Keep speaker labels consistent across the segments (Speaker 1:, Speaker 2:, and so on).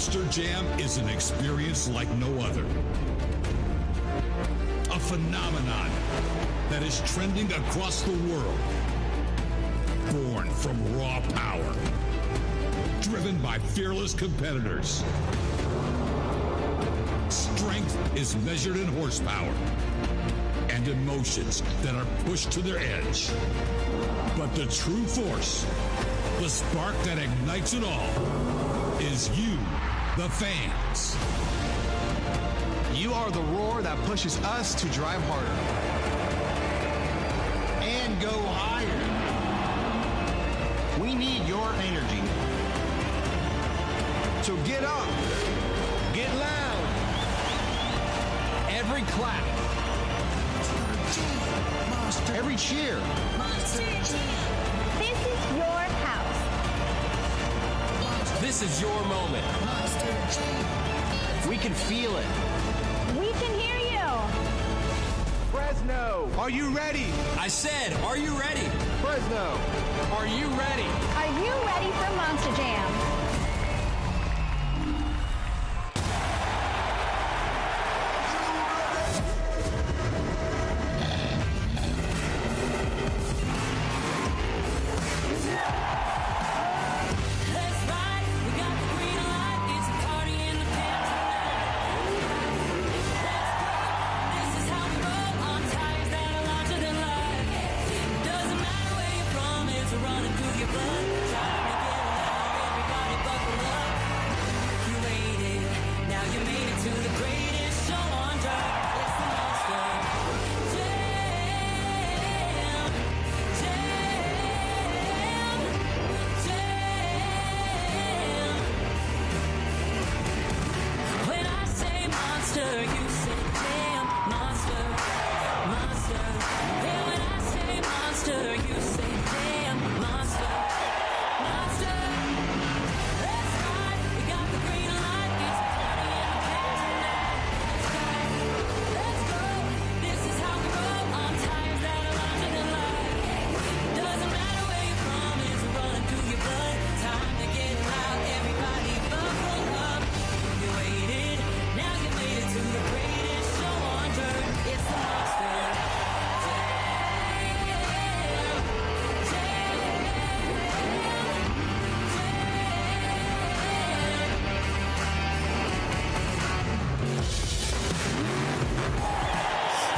Speaker 1: Monster Jam is an experience like no other. A phenomenon that is trending across the world. Born from raw power. Driven by fearless competitors. Strength is measured in horsepower. And emotions that are pushed to their edge. But the true force, the spark that ignites it all, is you, the fans.
Speaker 2: You are the roar that pushes us to drive harder. And go higher. We need your energy. So get up. Get loud. Every clap. Every cheer.
Speaker 3: This is your house.
Speaker 4: This is your moment.
Speaker 2: We can feel it.
Speaker 3: We can hear you.
Speaker 2: Fresno, are you ready?
Speaker 4: I said, are you ready?
Speaker 2: Fresno, are you ready?
Speaker 3: Are you ready for Monster Jam?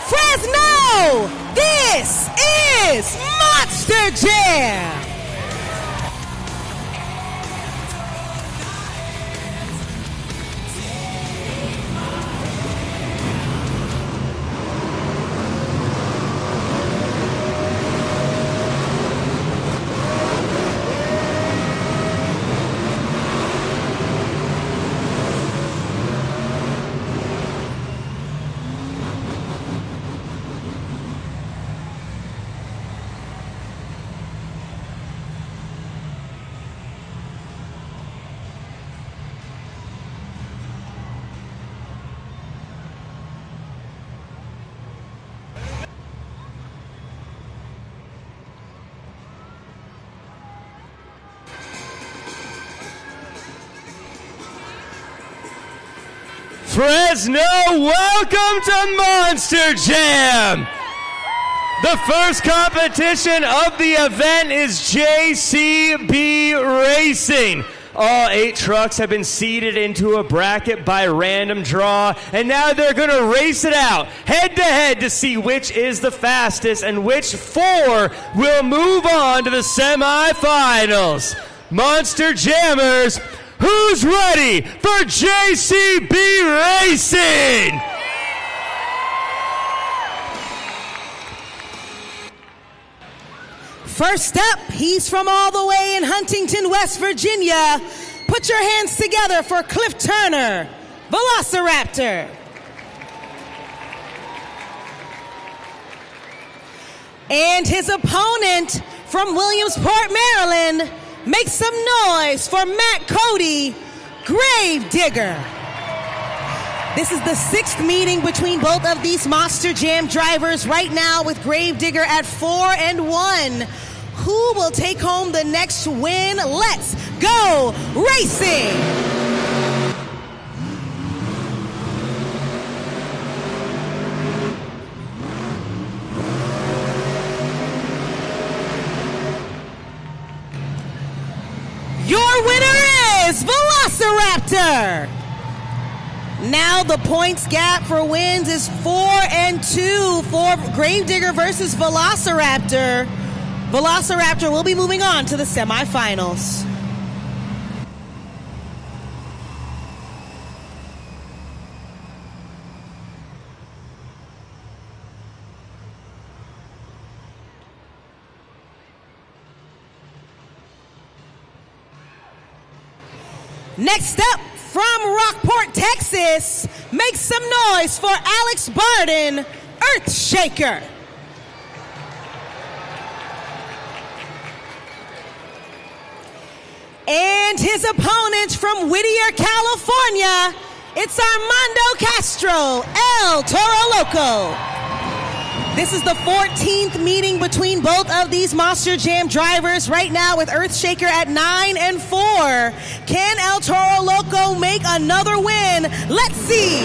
Speaker 5: Fresno, this is Monster Jam.
Speaker 6: Fresno, welcome to Monster Jam! The first competition of the event is JCB Racing. All 8 trucks have been seeded into a bracket by random draw, and now they're going to race it out head-to-head to see which is the fastest and which 4 will move on to the semifinals. Monster Jammers, who's ready for JCB Racing?
Speaker 5: First up, he's from all the way in Huntington, West Virginia. Put your hands together for Cliff Turner, Velociraptor. And his opponent from Williamsport, Maryland, make some noise for Matt Cody, Gravedigger. This is the 6th meeting between both of these Monster Jam drivers right now, with Gravedigger at 4-1. Who will take home the next win? Let's go racing! Velociraptor. Now the points gap for wins is 4-2 for Gravedigger versus Velociraptor. Velociraptor will be moving on to the semifinals. Next up, from Rockport, Texas, make some noise for Alex Barden, Earthshaker. And his opponent from Whittier, California, it's Armando Castro, El Toro Loco. This is the 14th meeting between both of these Monster Jam drivers right now with Earthshaker at 9-4. Can El Toro Loco make another win? Let's see.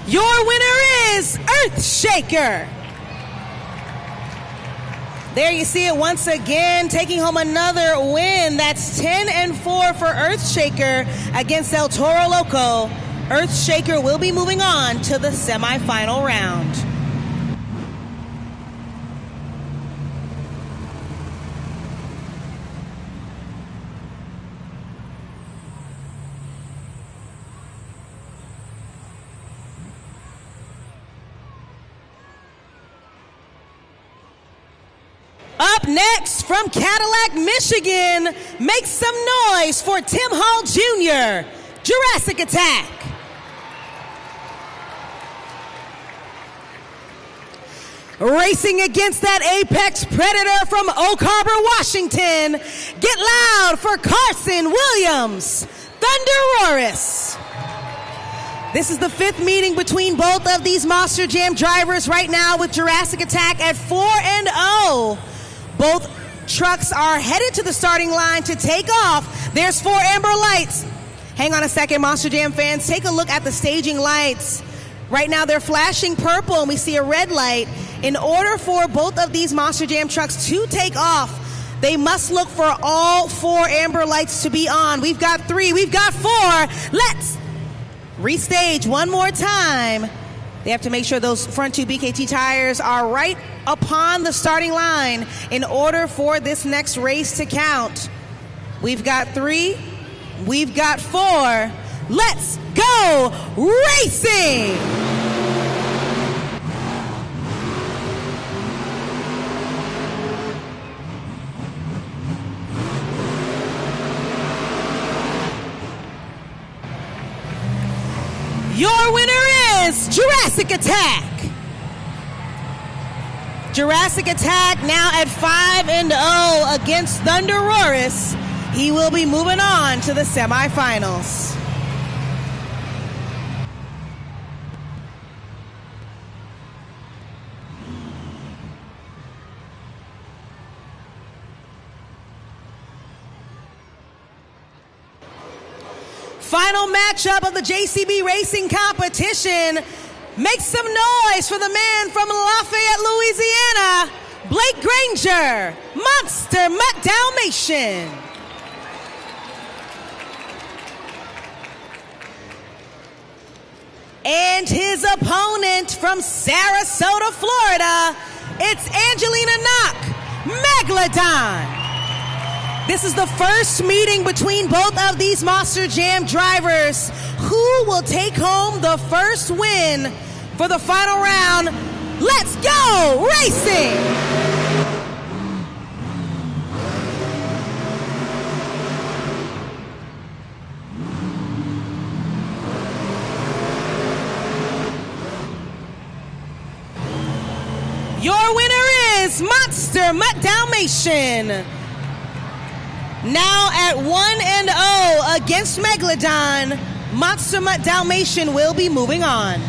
Speaker 5: Your winner is Earthshaker. There you see it once again, taking home another win. That's 10-4 for Earthshaker against El Toro Loco. Earthshaker will be moving on to the semifinal round. Up next, from Cadillac, Michigan, make some noise for Tim Hall Jr., Jurassic Attack. Racing against that apex predator from Oak Harbor, Washington, get loud for Carson Williams, Thunderoris. This is the 5th meeting between both of these Monster Jam drivers right now with Jurassic Attack at 4-0. Both trucks are headed to the starting line to take off. There's 4 amber lights. Hang on a second, Monster Jam fans. Take a look at the staging lights. Right now they're flashing purple and we see a red light. In order for both of these Monster Jam trucks to take off, they must look for all 4 amber lights to be on. We've got 3, we've got 4. Let's restage one more time. They have to make sure those front 2 BKT tires are right upon the starting line in order for this next race to count. We've got 3, we've got 4. Let's go racing! Your winner is Jurassic Attack. Jurassic Attack now at 5-0 against Thunderoris. He will be moving on to the semifinals. Final matchup of the JCB Racing competition. Make some noise for the man from Lafayette, Louisiana, Blake Granger, Monster Mutt Dalmatian. And his opponent from Sarasota, Florida, it's Angelina Knock, Megalodon. This is the first meeting between both of these Monster Jam drivers. Who will take home the first win for the final round? Let's go racing! Your winner is Monster Mutt Dalmatian. Now at 1-0 against Megalodon, Monster Mutt Dalmatian will be moving on.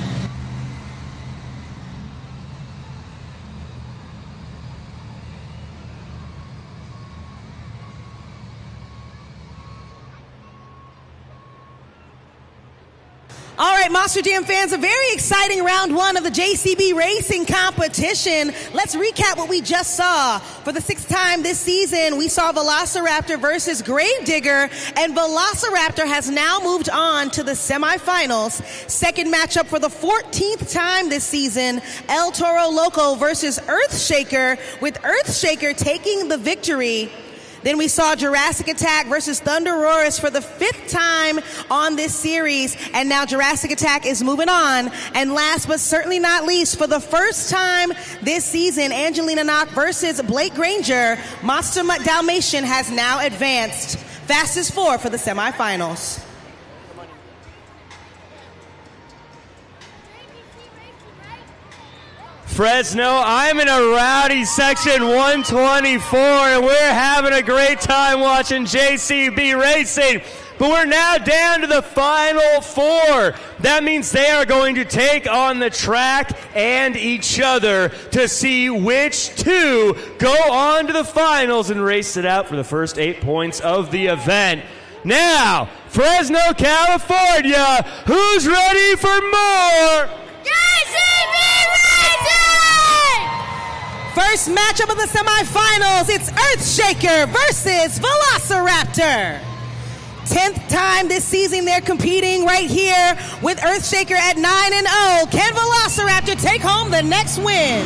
Speaker 5: All right, Monster Jam fans, a very exciting round one of the JCB Racing competition. Let's recap what we just saw. For the 6th time this season, we saw Velociraptor versus Gravedigger, and Velociraptor has now moved on to the semifinals. Second matchup for the 14th time this season, El Toro Loco versus Earthshaker, with Earthshaker taking the victory. Then we saw Jurassic Attack versus Thunderosaurus for the 5th time on this series, and now Jurassic Attack is moving on. And last but certainly not least, for the first time this season, Angelina Knock versus Blake Granger, Monster Mutt Dalmatian has now advanced. Fastest 4 for the semifinals.
Speaker 6: Fresno, I'm in a rowdy section 124, and we're having a great time watching JCB Racing. But we're now down to the final 4. That means they are going to take on the track and each other to see which 2 go on to the finals and race it out for the first 8 points of the event. Now, Fresno, California, who's ready for more?
Speaker 3: JCB Racing!
Speaker 5: First matchup of the semifinals, it's Earthshaker versus Velociraptor. 10th time this season they're competing right here with Earthshaker at 9-0. Can Velociraptor take home the next win?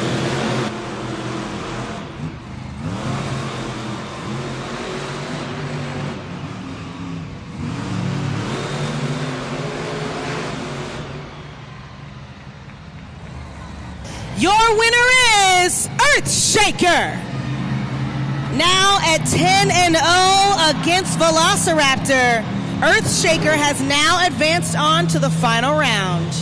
Speaker 5: Your winner is Earthshaker. Now at 10-0 against Velociraptor, Earthshaker has now advanced on to the final round.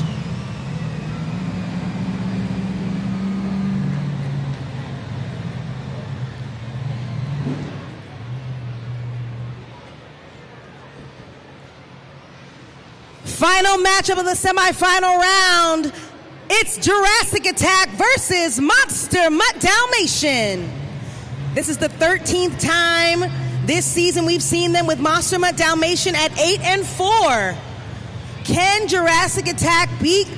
Speaker 5: Final matchup of the semifinal round. It's Jurassic Attack versus Monster Mutt Dalmatian. This is the 13th time this season we've seen them with Monster Mutt Dalmatian at 8-4. Can Jurassic Attack beat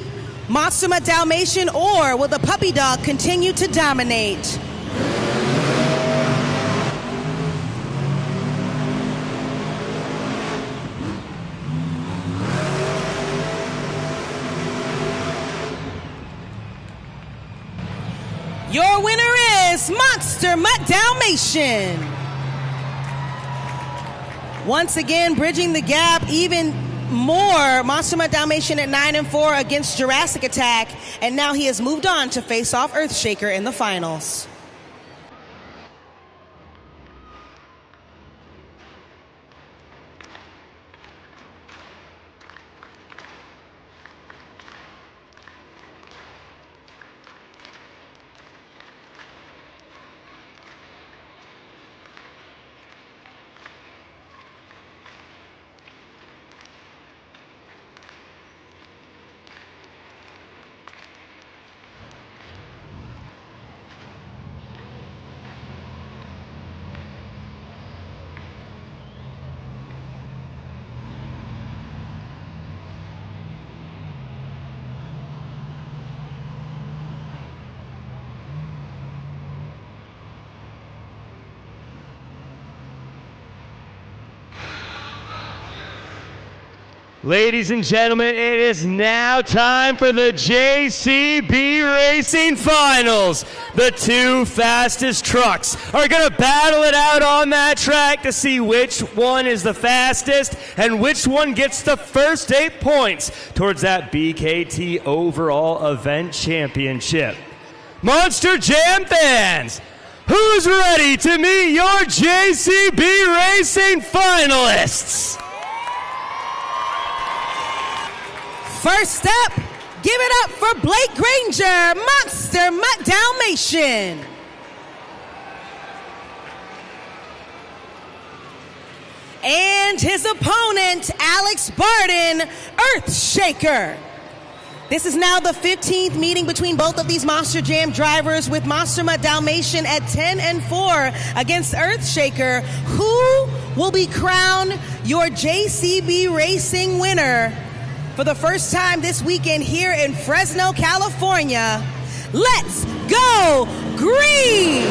Speaker 5: Monster Mutt Dalmatian, or will the puppy dog continue to dominate? Your winner is Monster Mutt Dalmatian. Once again, bridging the gap even more. Monster Mutt Dalmatian at 9-4 against Jurassic Attack, and now he has moved on to face off Earthshaker in the finals.
Speaker 6: Ladies and gentlemen, it is now time for the JCB Racing Finals. The 2 fastest trucks are going to battle it out on that track to see which one is the fastest and which one gets the first 8 points towards that BKT overall event championship. Monster Jam fans, who's ready to meet your JCB Racing finalists?
Speaker 5: First up, give it up for Blake Granger, Monster Mutt Dalmatian. And his opponent, Alex Barden, Earthshaker. This is now the 15th meeting between both of these Monster Jam drivers, with Monster Mutt Dalmatian at 10-4 against Earthshaker. Who will be crowned your JCB Racing winner for the first time this weekend here in Fresno, California. Let's go green!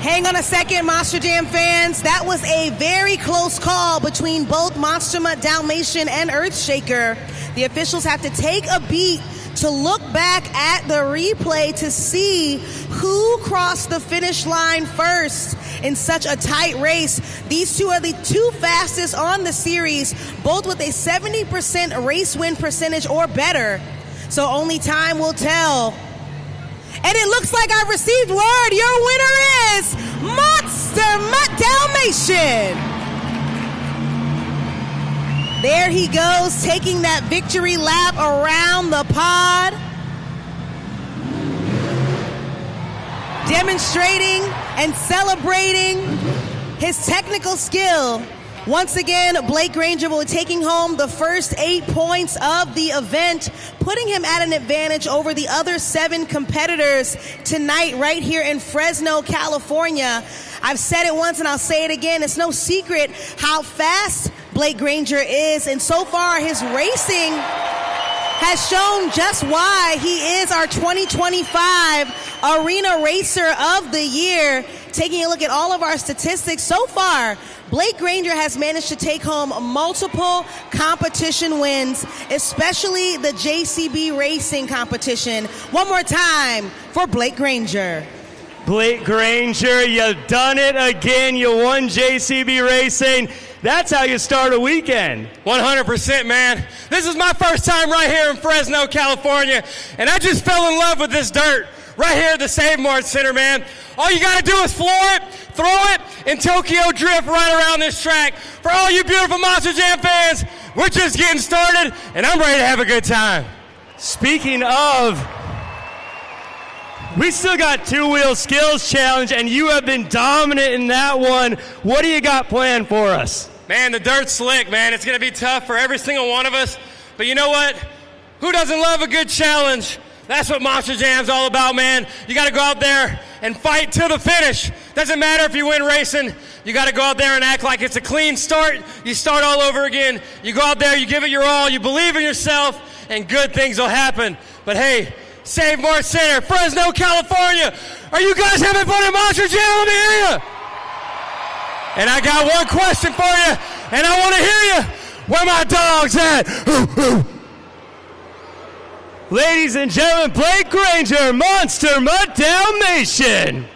Speaker 5: Hang on a second, Monster Jam fans. That was a very close call between both Monster Mutt Dalmatian and Earthshaker. The officials have to take a beat to look back at the replay to see who crossed the finish line first in such a tight race. These two are the two fastest on the series, both with a 70% race win percentage or better. So only time will tell. And it looks like I've received word. Your winner is Monster Mutt Dalmatian. There he goes, taking that victory lap around the pod. Demonstrating and celebrating his technical skill. Once again, Blake Granger will be taking home the first 8 points of the event, putting him at an advantage over the other 7 competitors tonight right here in Fresno, California. I've said it once and I'll say it again. It's no secret how fast Blake Granger is, and so far his racing has shown just why he is our 2025 Arena Racer of the Year. Taking a look at all of our statistics so far, Blake Granger has managed to take home multiple competition wins, especially the JCB Racing competition. One more time for Blake Granger.
Speaker 6: Blake Granger, you've done it again. You won JCB Racing. That's how you start a weekend.
Speaker 7: 100%, man. This is my first time right here in Fresno, California, and I just fell in love with this dirt right here at the Save Mart Center, man. All you got to do is floor it, throw it, and Tokyo drift right around this track. For all you beautiful Monster Jam fans, we're just getting started, and I'm ready to have a good time.
Speaker 6: Speaking of, we still got two-wheel skills challenge, and you have been dominant in that one. What do you got planned for us?
Speaker 7: Man, the dirt's slick, man. It's going to be tough for every single one of us. But you know what? Who doesn't love a good challenge? That's what Monster Jam's all about, man. You got to go out there and fight to the finish. Doesn't matter if you win racing. You got to go out there and act like it's a clean start. You start all over again. You go out there, you give it your all, you believe in yourself, and good things will happen. But hey, Save Mart Center, Fresno, California. Are you guys having fun at Monster Jam? Let me hear you. And I got one question for you, and I want to hear you. Where my dogs at?
Speaker 6: Ladies and gentlemen, Blake Granger, Monster Mutt Dalmatian.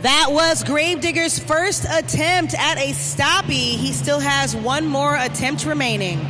Speaker 5: That was Gravedigger's first attempt at a stoppie. He still has one more attempt remaining.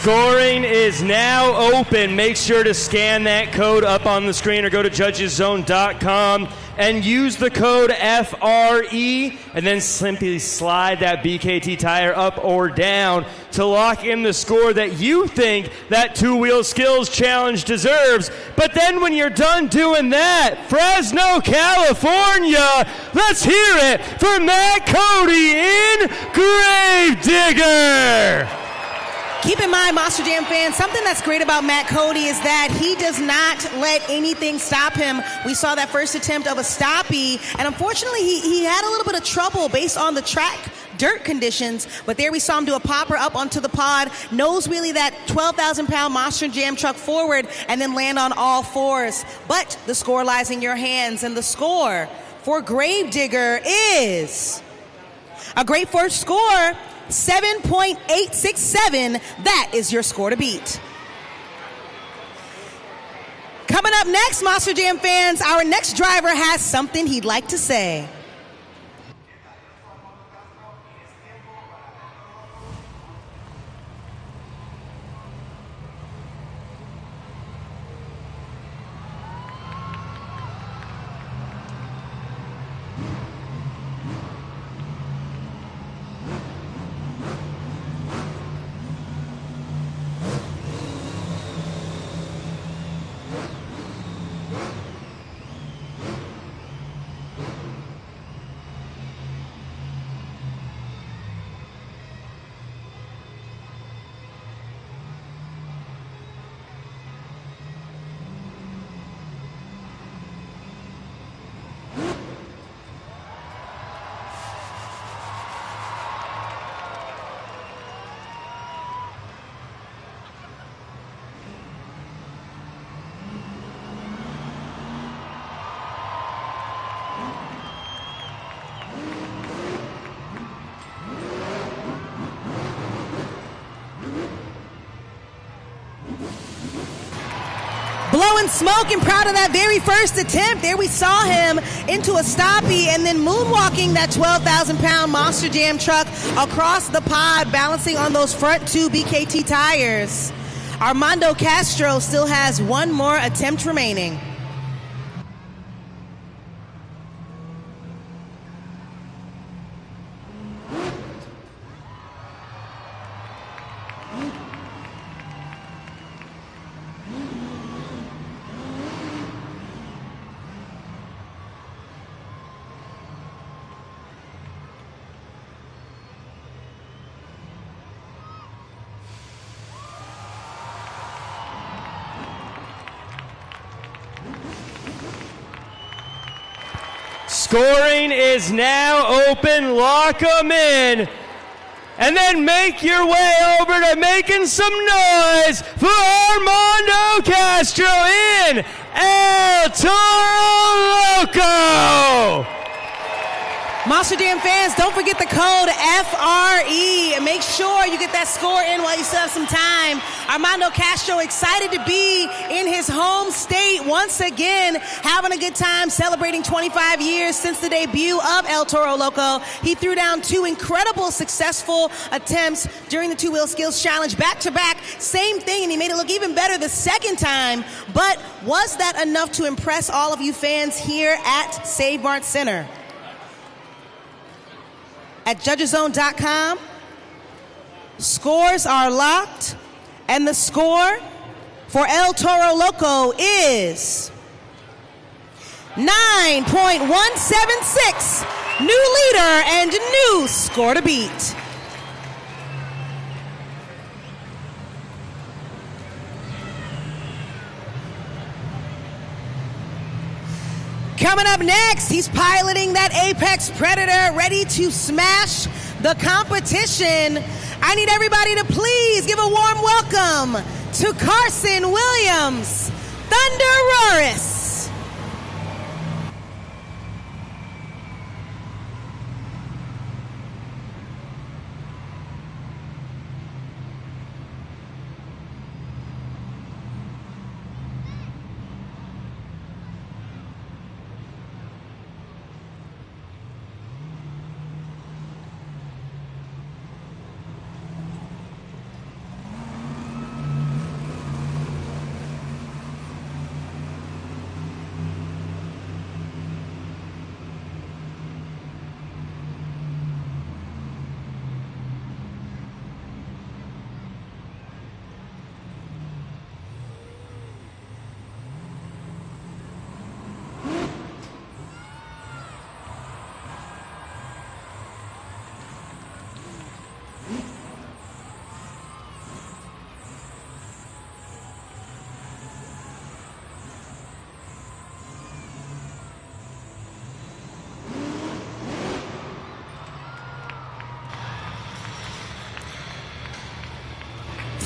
Speaker 6: Scoring is now open. Make sure to scan that code up on the screen or go to judgeszone.com and use the code FRE and then simply slide that BKT tire up or down to lock in the score that you think that two-wheel skills challenge deserves. But then when you're done doing that, Fresno, California, let's hear it for Matt Cody in Gravedigger.
Speaker 5: Keep in mind, Monster Jam fans, something that's great about Matt Cody is that he does not let anything stop him. We saw that first attempt of a stoppie, and unfortunately, he had a little bit of trouble based on the track dirt conditions, but there we saw him do a popper up onto the pod, nose wheelie that 12,000-pound Monster Jam truck forward, and then land on all fours. But the score lies in your hands, and the score for Gravedigger is a great first score, 7.867. That is your score to beat. Coming up next, Monster Jam fans, our next driver has something he'd like to say. Blowing smoke and proud of that very first attempt. There we saw him into a stoppie and then moonwalking that 12,000-pound Monster Jam truck across the pod, balancing on those front two BKT tires. Armando Castro still has one more attempt remaining.
Speaker 6: Scoring is now open. Lock them in. And then make your way over to making some noise for Armando Castro in El Toro Loco.
Speaker 5: Monster Jam fans, don't forget the code FRE and make sure you get that score in while you still have some time. Armando Castro excited to be in his home state once again, having a good time celebrating 25 years since the debut of El Toro Loco. He threw down two incredible successful attempts during the two-wheel skills challenge back-to-back. Same thing, and he made it look even better the second time. But was that enough to impress all of you fans here at Save Mart Center? At judgeszone.com, scores are locked, and the score for El Toro Loco is 9.176. New leader and new score to beat. Coming up next, he's piloting that Apex Predator, ready to smash the competition. I need everybody to please give a warm welcome to Carson Williams, Thunder Roris.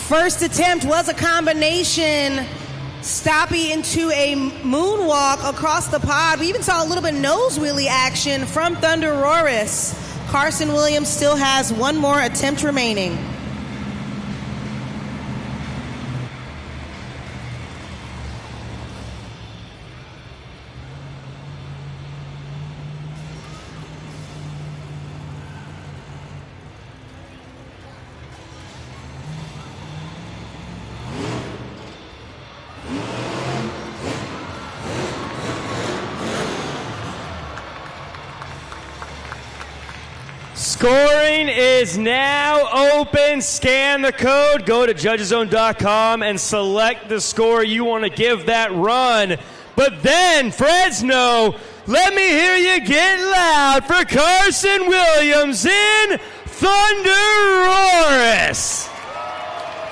Speaker 5: First attempt was a combination stoppie into a moonwalk across the pod. We even saw a little bit of nose wheelie action from Thunder Roris. Carson Williams still has one more attempt remaining.
Speaker 6: Scoring is now open. Scan the code, go to judgeszone.com and select the score you want to give that run. But then, Fresno, let me hear you get loud for Carson Williams in Thunder Roris.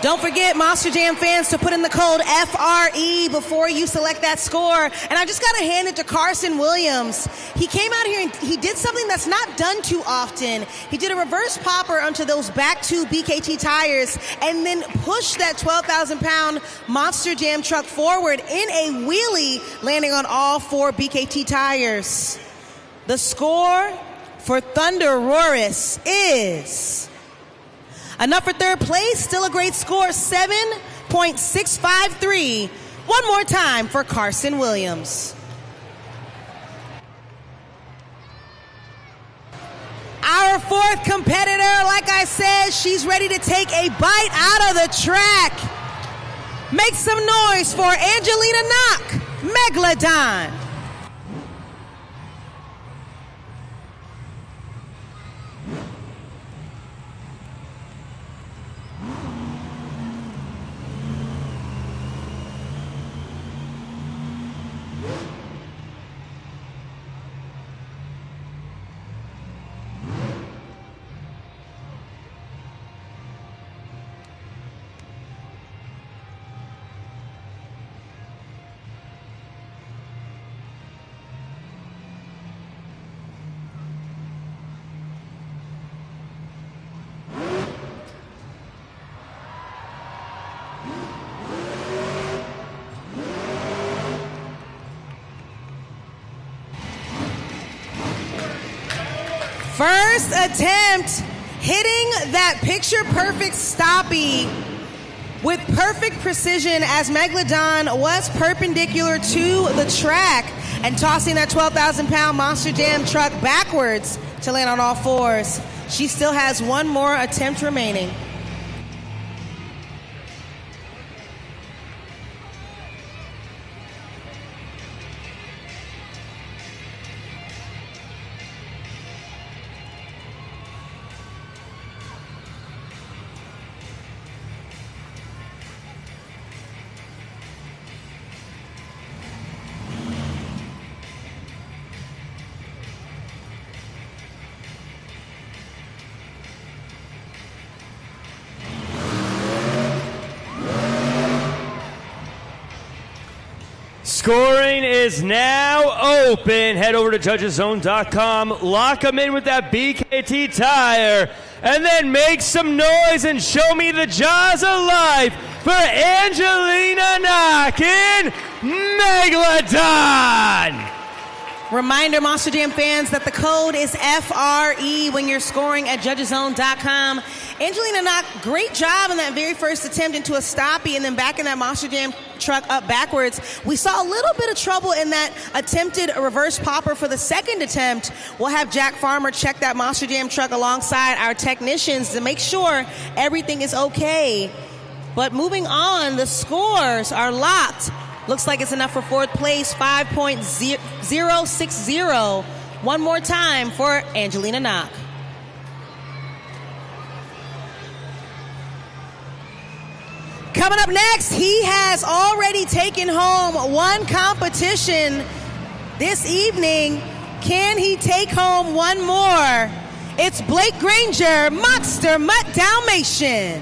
Speaker 5: Don't forget, Monster Jam fans, to put in the code FRE before you select that score. And I just got to hand it to Carson Williams. He came out here and he did something that's not done too often. He did a reverse popper onto those back two BKT tires and then pushed that 12,000-pound Monster Jam truck forward in a wheelie, landing on all four BKT tires. The score for Thunder Roris is... enough for third place, still a great score, 7.653. One more time for Carson Williams. Our fourth competitor, like I said, she's ready to take a bite out of the track. Make some noise for Angelina Knock, Megalodon. First attempt, hitting that picture-perfect stoppie with perfect precision as Megalodon was perpendicular to the track and tossing that 12,000-pound Monster Jam truck backwards to land on all fours. She still has one more attempt remaining.
Speaker 6: Scoring is now open. Head over to judgeszone.com, lock them in with that BKT tire, and then make some noise and show me the jaws of life for Angelina Knock in Megalodon.
Speaker 5: Reminder, Monster Jam fans, that the code is FRE when you're scoring at judgeszone.com. Angelina Knock, great job in that very first attempt into a stoppie and then back in that Monster Jam truck up backwards. We saw a little bit of trouble in that attempted reverse popper for the second attempt. We'll have Jack Farmer check that Monster Jam truck alongside our technicians to make sure everything is okay. But moving on, the scores are locked. Looks like it's enough for fourth place, 5.060. One more time for Angelina Knock. Coming up next, he has already taken home one competition this evening. Can he take home one more? It's Blake Granger, Monster Mutt Dalmatian.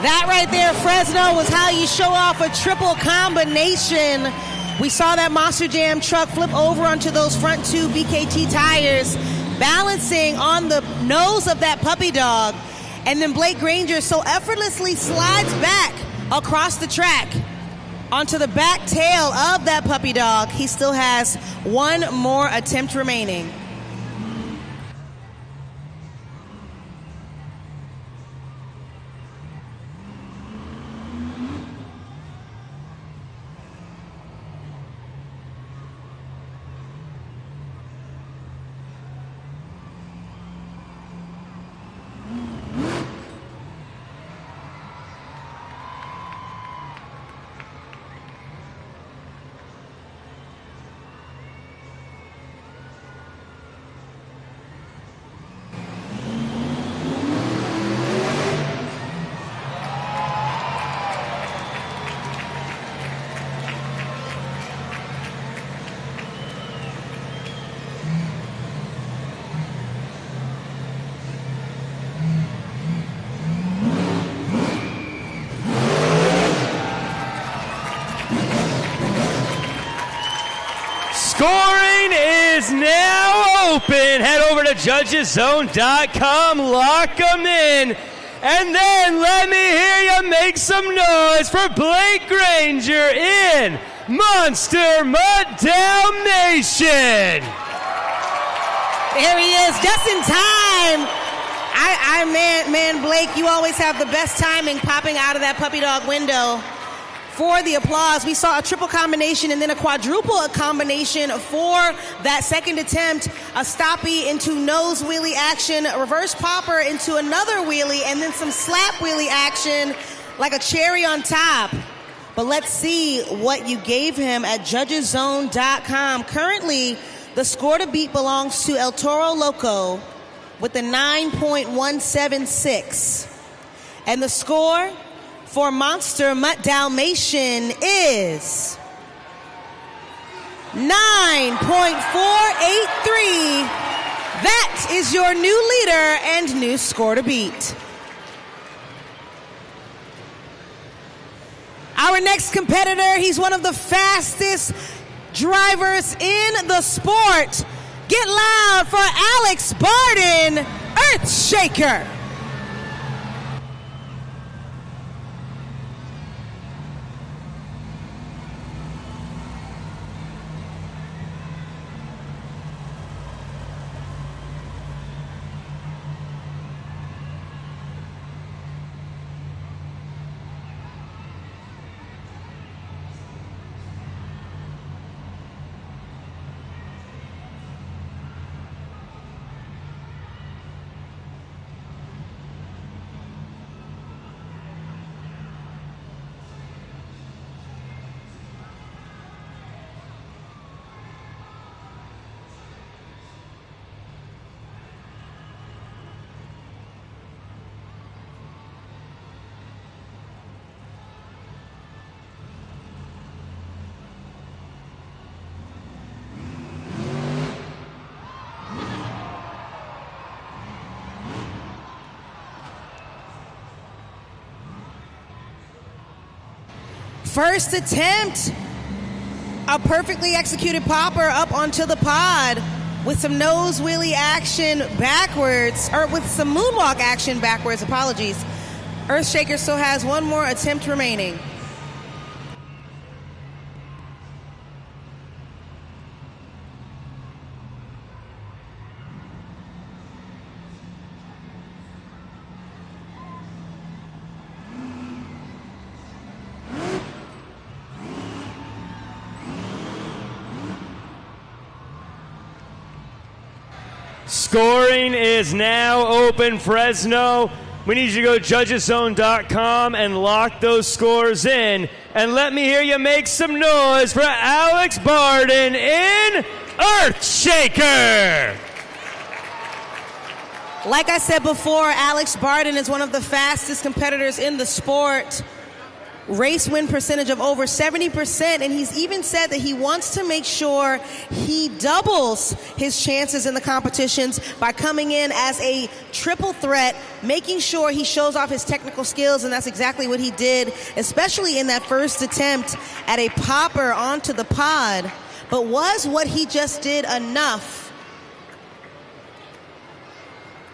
Speaker 5: That right there, Fresno, was how you show off a triple combination. We saw that Monster Jam truck flip over onto those front two BKT tires, balancing on the nose of that puppy dog. And then Blake Granger so effortlessly slides back across the track onto the back tail of that puppy dog. He still has one more attempt remaining.
Speaker 6: Scoring is now open. Head over to judgeszone.com, lock them in, and then let me hear you make some noise for Blake Granger in Monster Mutt Dalmatian.
Speaker 5: There he is, just in time. Man, Blake, you always have the best timing popping out of that puppy dog window for the applause. We saw a triple combination and then a quadruple combination for that second attempt. A stoppie into nose wheelie action, a reverse popper into another wheelie, and then some slap wheelie action like a cherry on top. But let's see what you gave him at judgeszone.com. Currently, the score to beat belongs to El Toro Loco with a 9.176. And the score for Monster Mutt Dalmatian is 9.483. That is your new leader and new score to beat. Our next competitor, he's one of the fastest drivers in the sport. Get loud for Alex Barden, Earthshaker. First attempt, a perfectly executed popper up onto the pod with some nose wheelie action backwards, or with some moonwalk action backwards, apologies. Earthshaker still has one more attempt remaining.
Speaker 6: Scoring is now open, Fresno. We need you to go to judgeszone.com and lock those scores in. And let me hear you make some noise for Alex Barden in Earthshaker.
Speaker 5: Like I said before, Alex Barden is one of the fastest competitors in the sport. race win percentage of over 70%, and he's even said that he wants to make sure he doubles his chances in the competitions by coming in as a triple threat, making sure he shows off his technical skills, and that's exactly what he did, especially in that first attempt at a popper onto the pod. But was what he just did enough?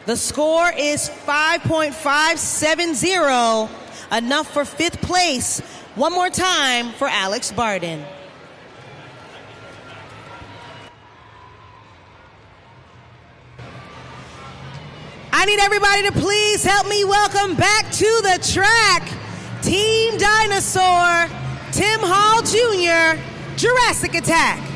Speaker 5: The score is 5.570. Enough for 5th place. One more time for Alex Barden. I need everybody to please help me welcome back to the track Team Dinosaur, Tim Hall Jr., Jurassic Attack.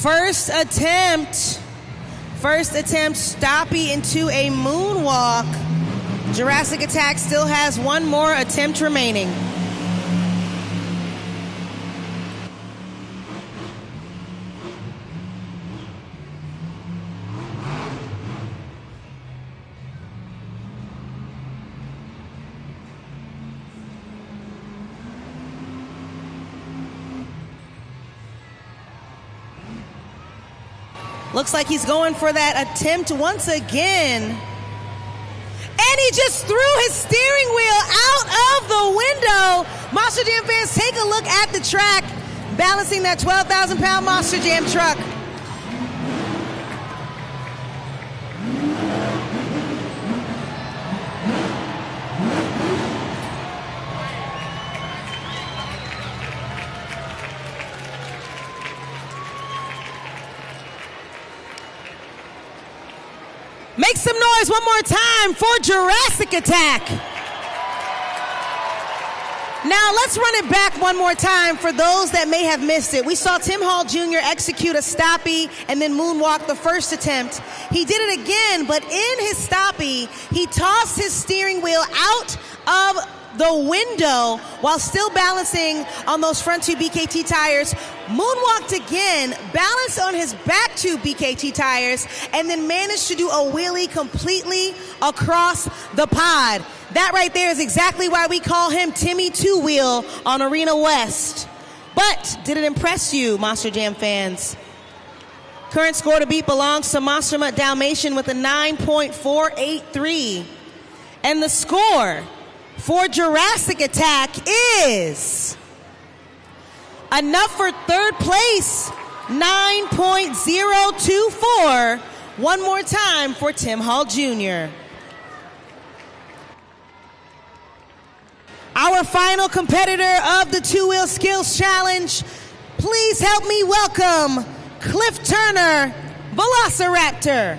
Speaker 5: First attempt, Stoppy into a moonwalk. Jurassic Attack still has one more attempt remaining. Looks like he's going for that attempt once again. And he just threw his steering wheel out of the window. Monster Jam fans, take a look at the track, balancing that 12,000-pound Monster Jam truck. Make some noise one more time for Jurassic Attack. Now let's run it back one more time for those that may have missed it. We saw Tim Hall Jr. execute a stoppie and then moonwalk the first attempt. He did it again, but in his stoppie, he tossed his steering wheel out of the window while still balancing on those front two BKT tires, moonwalked again, balanced on his back two BKT tires, and then managed to do a wheelie completely across the pod. That right there is exactly why we call him Timmy Two Wheel on Arena West. But did it impress you, Monster Jam fans? Current score to beat belongs to Monster Mutt Dalmatian with a 9.483. And the score for Jurassic Attack is enough for 3rd place, 9.024. One more time for Tim Hall Jr. Our final competitor of the Two-Wheel Skills Challenge, please help me welcome Cliff Turner, Velociraptor.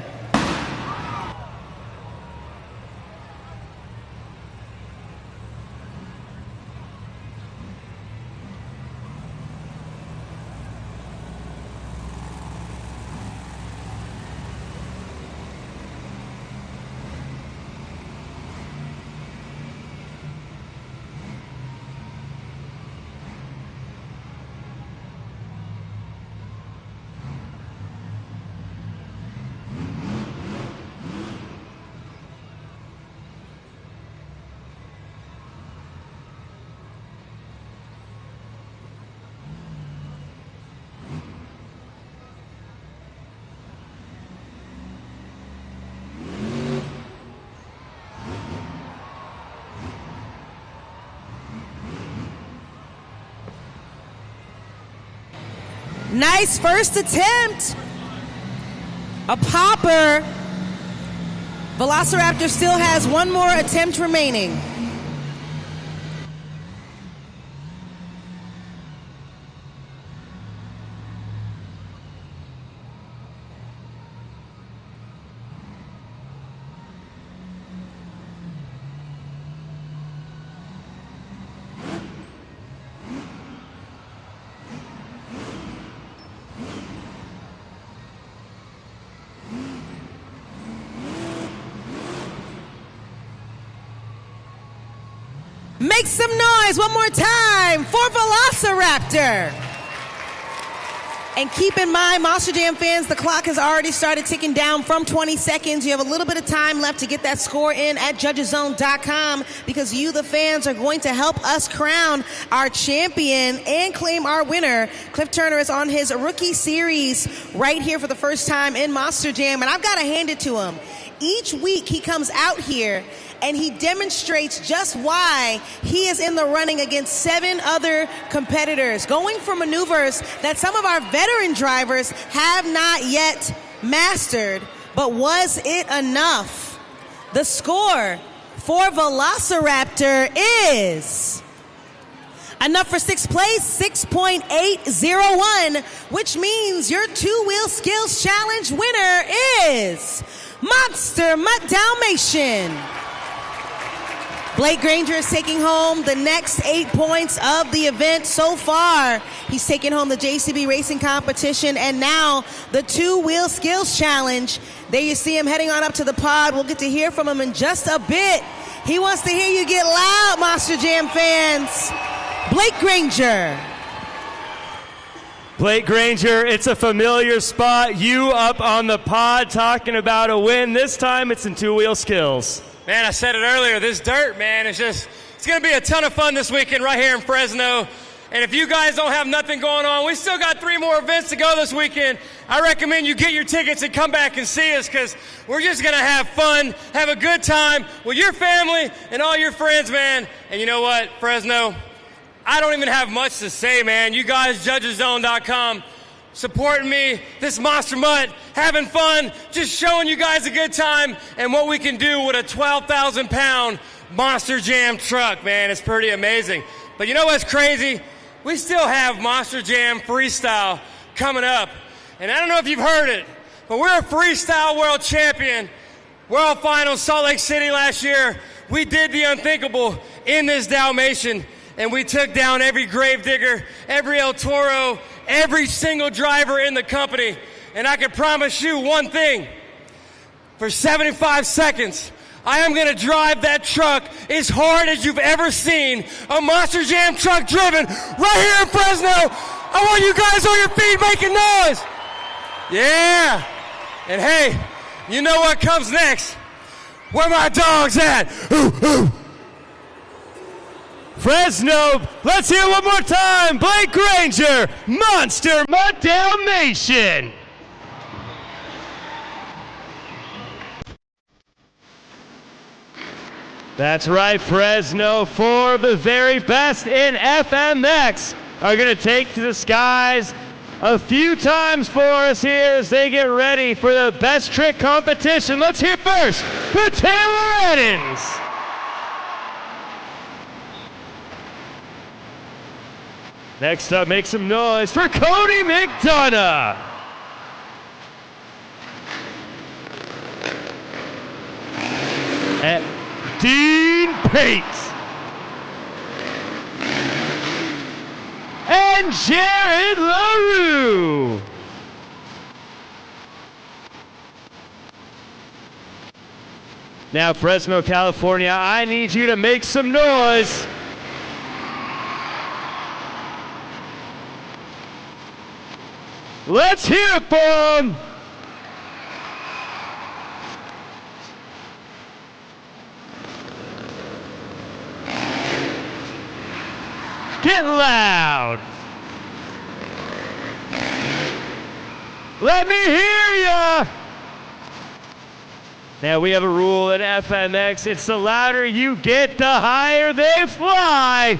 Speaker 5: Nice first attempt. A popper. Velociraptor still has one more attempt remaining. Make some noise one more time for Velociraptor. And keep in mind, Monster Jam fans, the clock has already started ticking down from 20 seconds. You have a little bit of time left to get that score in at judgeszone.com because you, the fans, are going to help us crown our champion and claim our winner. Cliff Turner is on his rookie series right here for the first time in Monster Jam, and I've got to hand it to him. Each week he comes out here and he demonstrates just why he is in the running against 7 other competitors, going for maneuvers that some of our veteran drivers have not yet mastered. But was it enough? The score for Velociraptor is enough for 6th place, 6.801, which means your 2-wheel skills challenge winner is Monster Mutt Dalmatian. Blake Granger is taking home the next 8 points of the event so far. He's taking home the JCB Racing Competition and now the 2-wheel skills challenge. There you see him heading on up to the pod. We'll get to hear from him in just a bit. He wants to hear you get loud, Monster Jam fans. Blake Granger.
Speaker 6: Blake Granger, it's a familiar spot. You up on the pod talking about a win. This time it's in 2-wheel skills.
Speaker 7: Man, I said it earlier, this dirt, man, it's going to be a ton of fun this weekend right here in Fresno. And if you guys don't have nothing going on, we still got 3 more events to go this weekend. I recommend you get your tickets and come back and see us because we're just going to have fun, have a good time with your family and all your friends, man. And you know what, Fresno, I don't even have much to say, man. You guys, judgeszone.com, supporting me, this Monster Mutt, having fun, just showing you guys a good time and what we can do with a 12,000-pound Monster Jam truck, man. It's pretty amazing. But you know what's crazy? We still have Monster Jam Freestyle coming up. And I don't know if you've heard it, but we're a freestyle world champion. World Finals, Salt Lake City last year. We did the unthinkable in this Dalmatian, and we took down every Gravedigger, every El Toro, every single driver in the company. And I can promise you one thing. For 75 seconds, I am going to drive that truck as hard as you've ever seen a Monster Jam truck driven right here in Fresno. I want you guys on your feet making noise. Yeah. And hey, you know what comes next? Where my dogs at? Ooh, ooh.
Speaker 6: Fresno, let's hear one more time. Blake Granger, Monster Mutt Dalmatian. That's right, Fresno, 4 of the very best in FMX are going to take to the skies a few times for us here as they get ready for the best trick competition. Let's hear first for Taylor Eddins. Next up, make some noise for Cody McDonough. And Dean Pate. And Jared LaRue. Now, Fresno, California, I need you to make some noise. Let's hear it for him. Get loud. Let me hear ya. Now we have a rule at FMX. It's the louder you get, the higher they fly.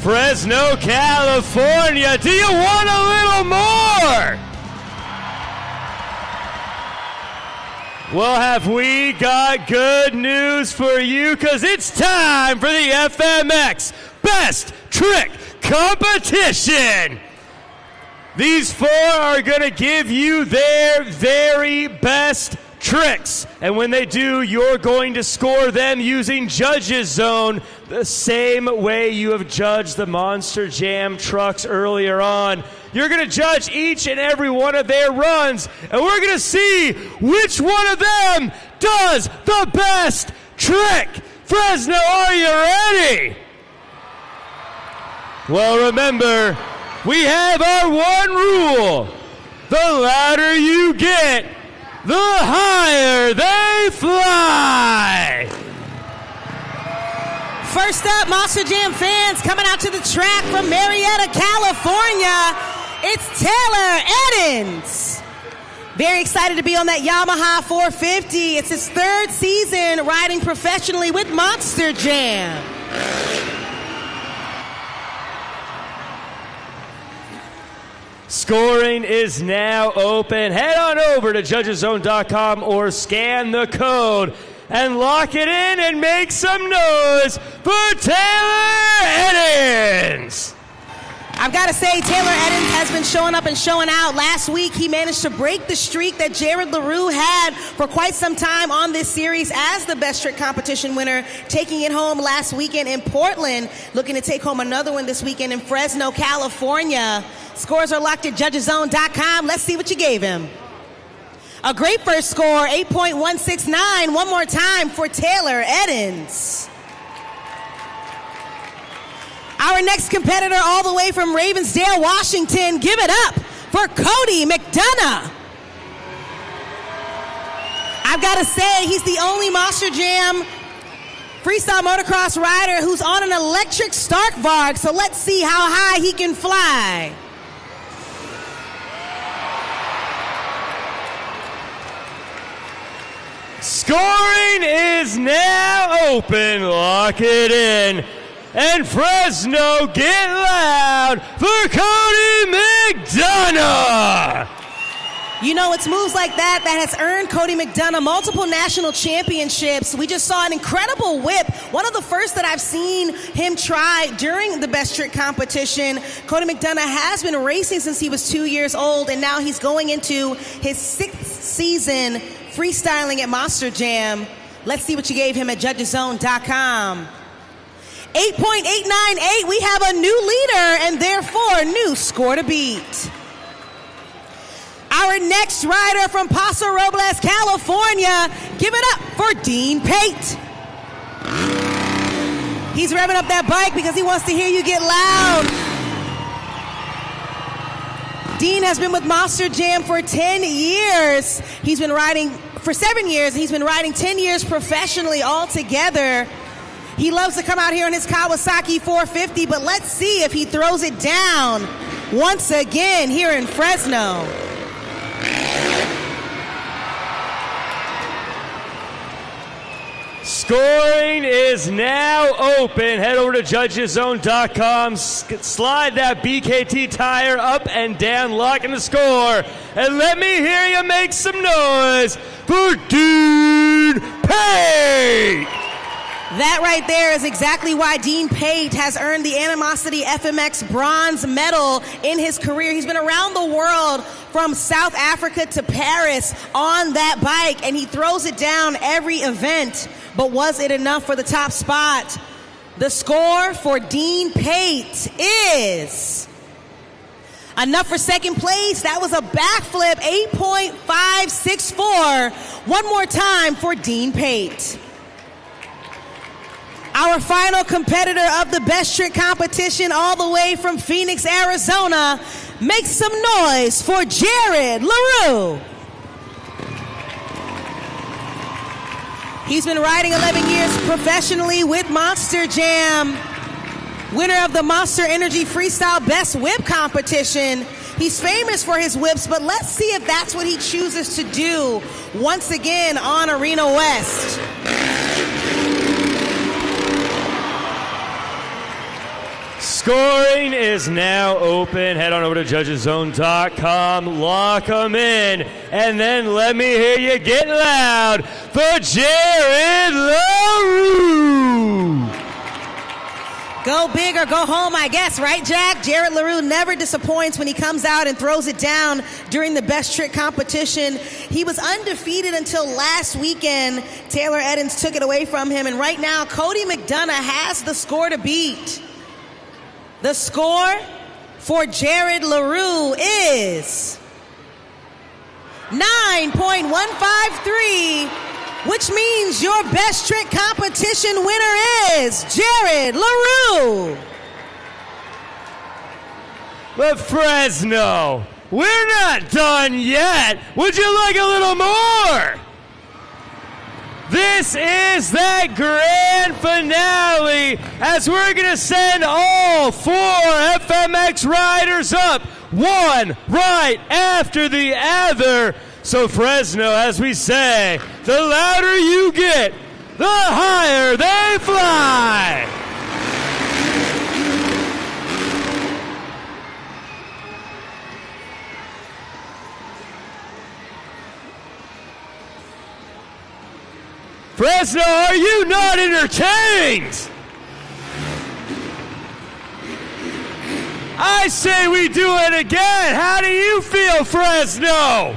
Speaker 6: Fresno, California. Do you want a little more? Well, have we got good news for you? Because it's time for the FMX Best Trick Competition. These 4 are going to give you their very best tricks. And when they do, you're going to score them using Judges Zone the same way you have judged the Monster Jam trucks earlier on. You're going to judge each and every one of their runs, and we're going to see which one of them does the best trick. Fresno, are you ready? Well, remember, we have our one rule. The louder you get, the higher they fly.
Speaker 5: First up, Monster Jam fans coming out to the track from Marietta, California, it's Taylor Eddins. Very excited to be on that Yamaha 450. It's his 3rd season riding professionally with Monster Jam.
Speaker 6: Scoring is now open. Head on over to judgeszone.com or scan the code and lock it in and make some noise for Taylor Eddins.
Speaker 5: I've got to say, Taylor Eddins has been showing up and showing out. Last week, he managed to break the streak that Jared LaRue had for quite some time on this series as the Best Trick Competition winner, taking it home last weekend in Portland, looking to take home another one this weekend in Fresno, California. Scores are locked at judgeszone.com. Let's see what you gave him. A great first score, 8.169. One more time for Taylor Eddins. Our next competitor all the way from Ravensdale, Washington. Give it up for Cody McDonough. I've got to say, he's the only Monster Jam freestyle motocross rider who's on an electric Stark Varg, so let's see how high he can fly.
Speaker 6: Scoring is now open. Lock it in. And Fresno, get loud for Cody McDonough.
Speaker 5: You know, it's moves like that has earned Cody McDonough multiple national championships. We just saw an incredible whip, one of the first that I've seen him try during the Best Trick Competition. Cody McDonough has been racing since he was 2 years old, and now he's going into his 6th season freestyling at Monster Jam. Let's see what you gave him at judgeszone.com. 8.898, we have a new leader and therefore a new score to beat. Our next rider from Paso Robles, California, give it up for Dean Pate. He's revving up that bike because he wants to hear you get loud. Dean has been with Monster Jam for 10 years. He's been riding for 7 years. He's been riding 10 years professionally altogether. He loves to come out here on his Kawasaki 450, but let's see if he throws it down once again here in Fresno.
Speaker 6: Scoring is now open. Head over to judgeszone.com. Slide that BKT tire up and down, lock in the score. And let me hear you make some noise for Dean Pate.
Speaker 5: That right there is exactly why Dean Pate has earned the Animosity FMX bronze medal in his career. He's been around the world from South Africa to Paris on that bike, and he throws it down every event. But was it enough for the top spot? The score for Dean Pate is enough for second place. That was a backflip, 8.564. One more time for Dean Pate. Our final competitor of the Best Trick Competition, all the way from Phoenix, Arizona, make some noise for Jared LaRue. He's been riding 11 years professionally with Monster Jam, winner of the Monster Energy Freestyle Best Whip Competition. He's famous for his whips, but let's see if that's what he chooses to do once again on Arena West.
Speaker 6: Scoring is now open. Head on over to judgeszone.com, lock them in, and then let me hear you get loud for Jared LaRue.
Speaker 5: Go big or go home, I guess, right, Jack? Jared LaRue never disappoints when he comes out and throws it down during the best trick competition. He was undefeated until last weekend. Taylor Eddins took it away from him, and right now, Cody McDonough has the score to beat. The score for Jared LaRue is 9.153, which means your best trick competition winner is Jared LaRue.
Speaker 6: But Fresno, we're not done yet. Would you like a little more? This is that grand finale as we're going to send all 4 FMX riders up, one right after the other. So Fresno, as we say, the louder you get, the higher they fly. Fresno, are you not entertained? I say we do it again. How do you feel, Fresno?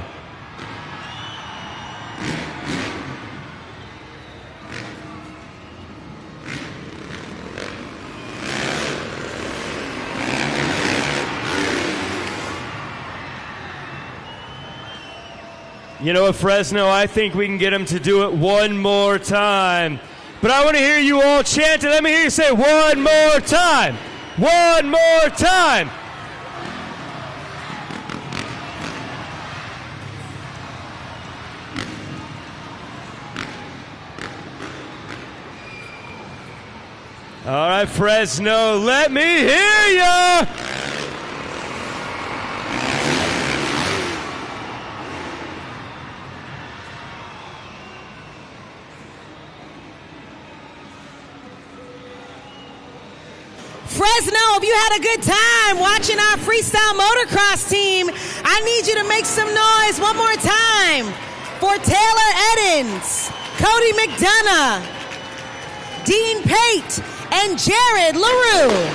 Speaker 6: You know what, Fresno, I think we can get him to do it one more time. But I want to hear you all chant it. Let me hear you say one more time. One more time. All right, Fresno, let me hear ya.
Speaker 5: Fresno, if you had a good time watching our freestyle motocross team, I need you to make some noise one more time for Taylor Eddins, Cody McDonough, Dean Pate, and Jared LaRue.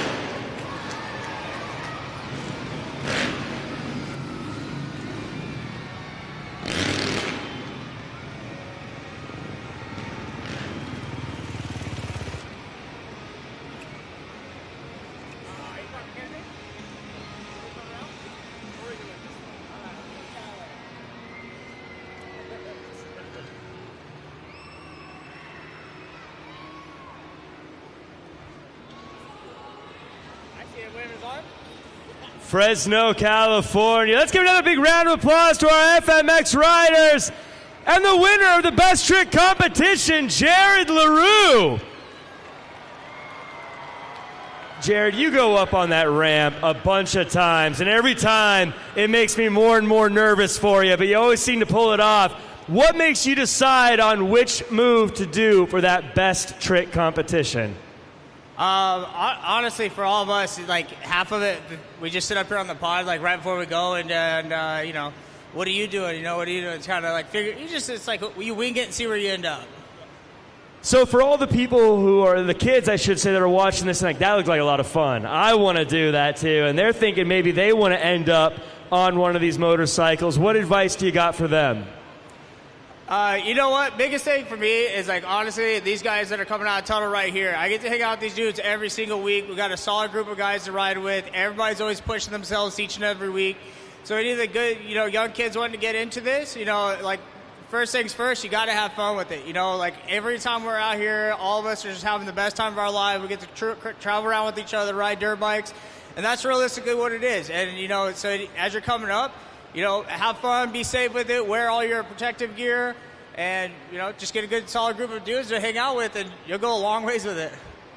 Speaker 6: Fresno, California. Let's give another big round of applause to our FMX riders and the winner of the best trick competition, Jared LaRue. Jared, you go up on that ramp a bunch of times, and every time it makes me more and more nervous for you, but you always seem to pull it off. What makes you decide on which move to do for that best trick competition?
Speaker 8: Honestly, for all of us, like half of it, we just sit up here on the pod, like right before we go, and you know, what are you doing? You know, what are you doing? It's kind of like it's like you wing it and see where you end up.
Speaker 6: So for all the people who are the kids, I should say, that are watching this, like that looked like a lot of fun. I want to do that too, and they're thinking maybe they want to end up on one of these motorcycles. What advice do you got for them?
Speaker 8: You know what? Biggest thing for me is, like, honestly, these guys that are coming out of tunnel right here. I get to hang out with these dudes every single week. We got a solid group of guys to ride with. Everybody's always pushing themselves each and every week. So any of the good, you know, young kids wanting to get into this, you know, like, first things first, you got to have fun with it. You know, like, every time we're out here, all of us are just having the best time of our lives. We get to travel around with each other, ride dirt bikes, and that's realistically what it is. And, you know, so as you're coming up, you know, have fun, be safe with it, wear all your protective gear, and, you know, just get a good, solid group of dudes to hang out with, and you'll go a long ways with it.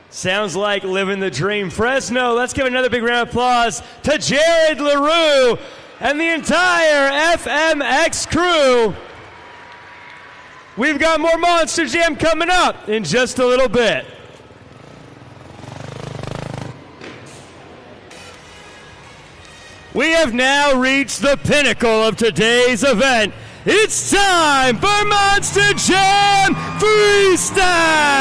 Speaker 6: Sounds like living the dream. Fresno, let's give another big round of applause to Jared LaRue and the entire FMX crew. We've got more Monster Jam coming up in just a little bit. We have now reached the pinnacle of today's event. It's time for Monster Jam Freestyle!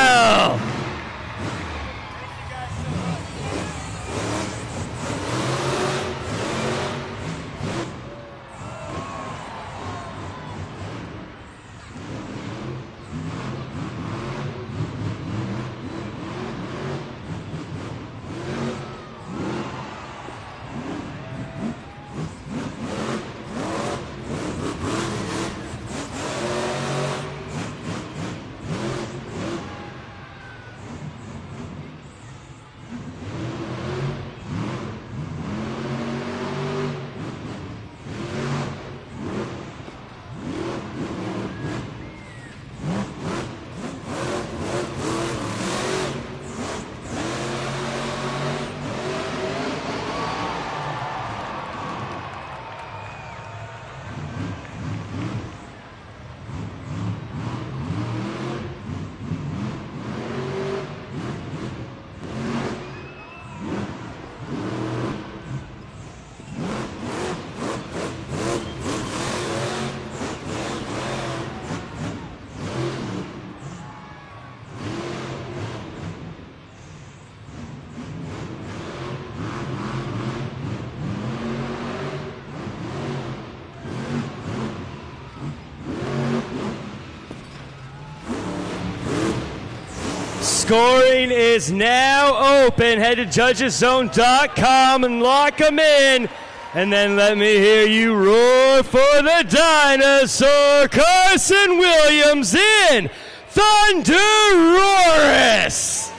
Speaker 6: Scoring is now open. Head to judgeszone.com and lock them in. And then let me hear you roar for the dinosaur, Carson Williams in Thunderosaurus.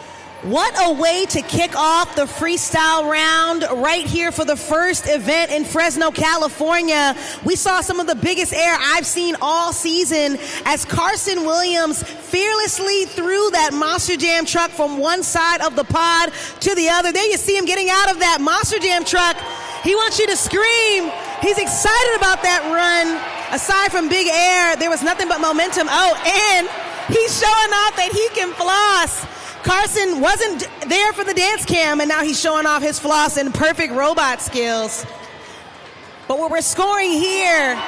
Speaker 5: What a way to kick off the freestyle round right here for the first event in Fresno, California. We saw some of the biggest air I've seen all season as Carson Williams fearlessly threw that Monster Jam truck from one side of the pod to the other. There you see him getting out of that Monster Jam truck. He wants you to scream. He's excited about that run. Aside from big air, there was nothing but momentum. Oh, and he's showing off that he can floss. Carson wasn't there for the dance cam, and now he's showing off his floss and perfect robot skills. But what we're scoring here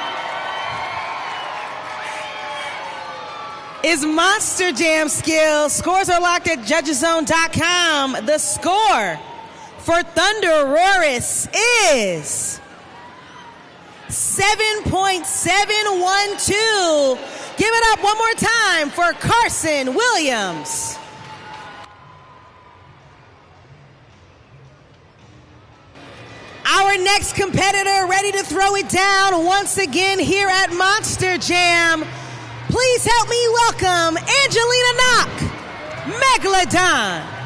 Speaker 5: is Monster Jam skills. Scores are locked at judgeszone.com. The score for Thunderosaurus is 7.712. Give it up one more time for Carson Williams. Our next competitor ready to throw it down once again here at Monster Jam. Please help me welcome Angelina Knock, Megalodon.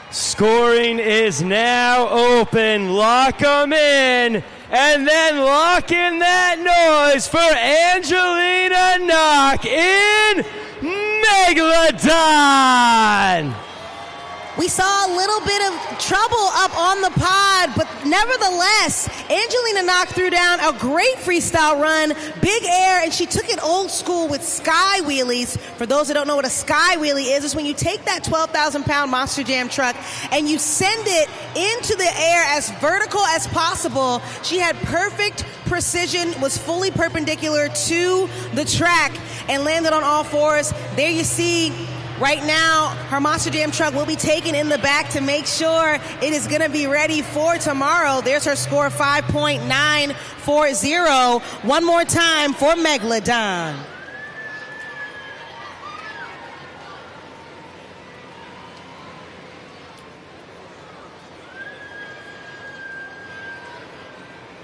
Speaker 6: Scoring is now open. Lock them in. And then lock in that noise for Angelina Knock in Megalodon.
Speaker 5: We saw a little bit of trouble up on the pod, but nevertheless, Angelina Knock threw down a great freestyle run, big air, and she took it old school with sky wheelies. For those that don't know what a sky wheelie is, it's when you take that 12,000-pound Monster Jam truck and you send it into the air as vertical as possible. She had perfect precision, was fully perpendicular to the track, and landed on all fours. There you see. Right now, her Monster Jam truck will be taken in the back to make sure it is going to be ready for tomorrow. There's her score, 5.940. One more time for Megalodon.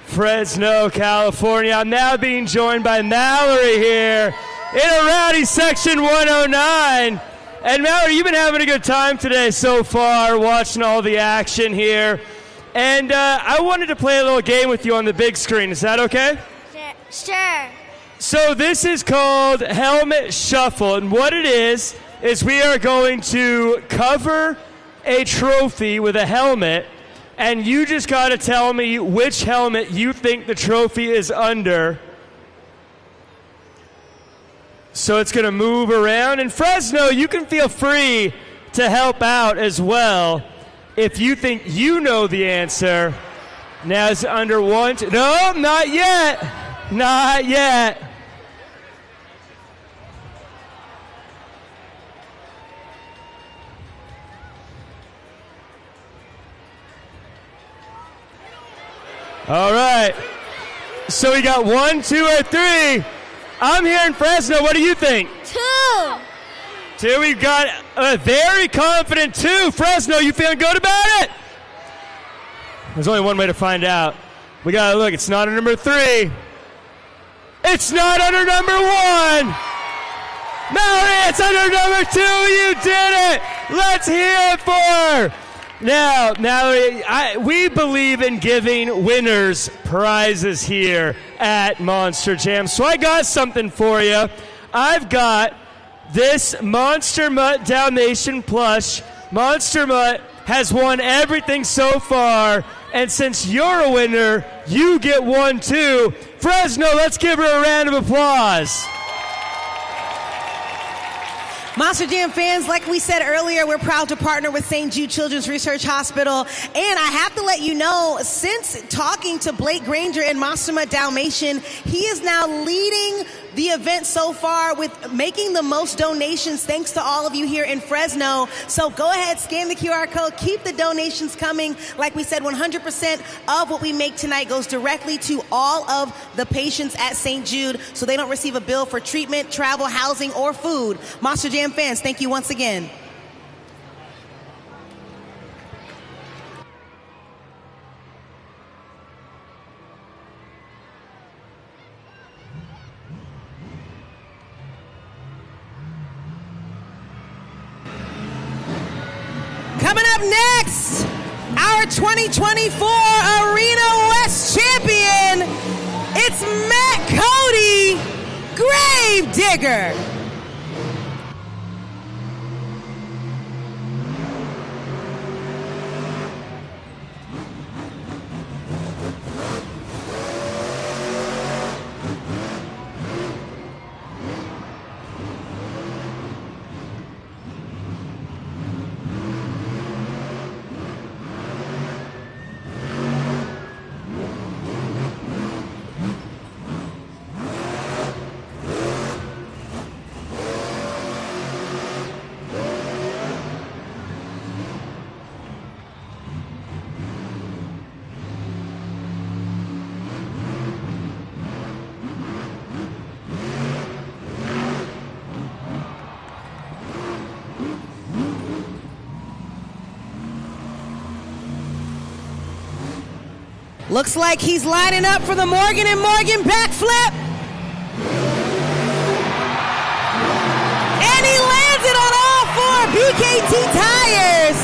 Speaker 6: Fresno, California. I'm now being joined by Mallory here in a rowdy section 109. And Mallory, you've been having a good time today so far, watching all the action here. And I wanted to play a little game with you on the big screen. Is that okay?
Speaker 3: Sure.
Speaker 6: So this is called Helmet Shuffle. And what it is we are going to cover a trophy with a helmet. And you just got to tell me which helmet you think the trophy is under. So it's going to move around. And Fresno, you can feel free to help out as well if you think you know the answer. Now it's under one, two. No, not yet. Not yet. All right. So we got 1, 2, or 3. I'm here in Fresno. What do you think? 2. We've got a very confident 2. Fresno, you feeling good about it? There's only one way to find out. We got to look. It's not under number 3. It's not under number 1. Mallory, it's under number 2. You did it. Let's hear it for her. Now, Mallory, we believe in giving winners prizes here at Monster Jam. So I got something for you. I've got this Monster Mutt Dalmatian plush. Monster Mutt has won everything so far. And since you're a winner, you get one too. Fresno, let's give her a round of applause.
Speaker 5: Monster Jam fans, like we said earlier, we're proud to partner with St. Jude Children's Research Hospital. And I have to let you know, since talking to Blake Granger and Monster Mutt Dalmatian, he is now leading the event so far with making the most donations thanks to all of you here in Fresno. So go ahead, scan the QR code, keep the donations coming. Like we said, 100% of what we make tonight goes directly to all of the patients at St. Jude so they don't receive a bill for treatment, travel, housing, or food. Monster Jam fans, thank you once again. Coming up next, our 2024 Arena West champion, it's Matt Cody, Grave Digger. Looks like he's lining up for the Morgan & Morgan backflip. And he lands it on all four BKT tires.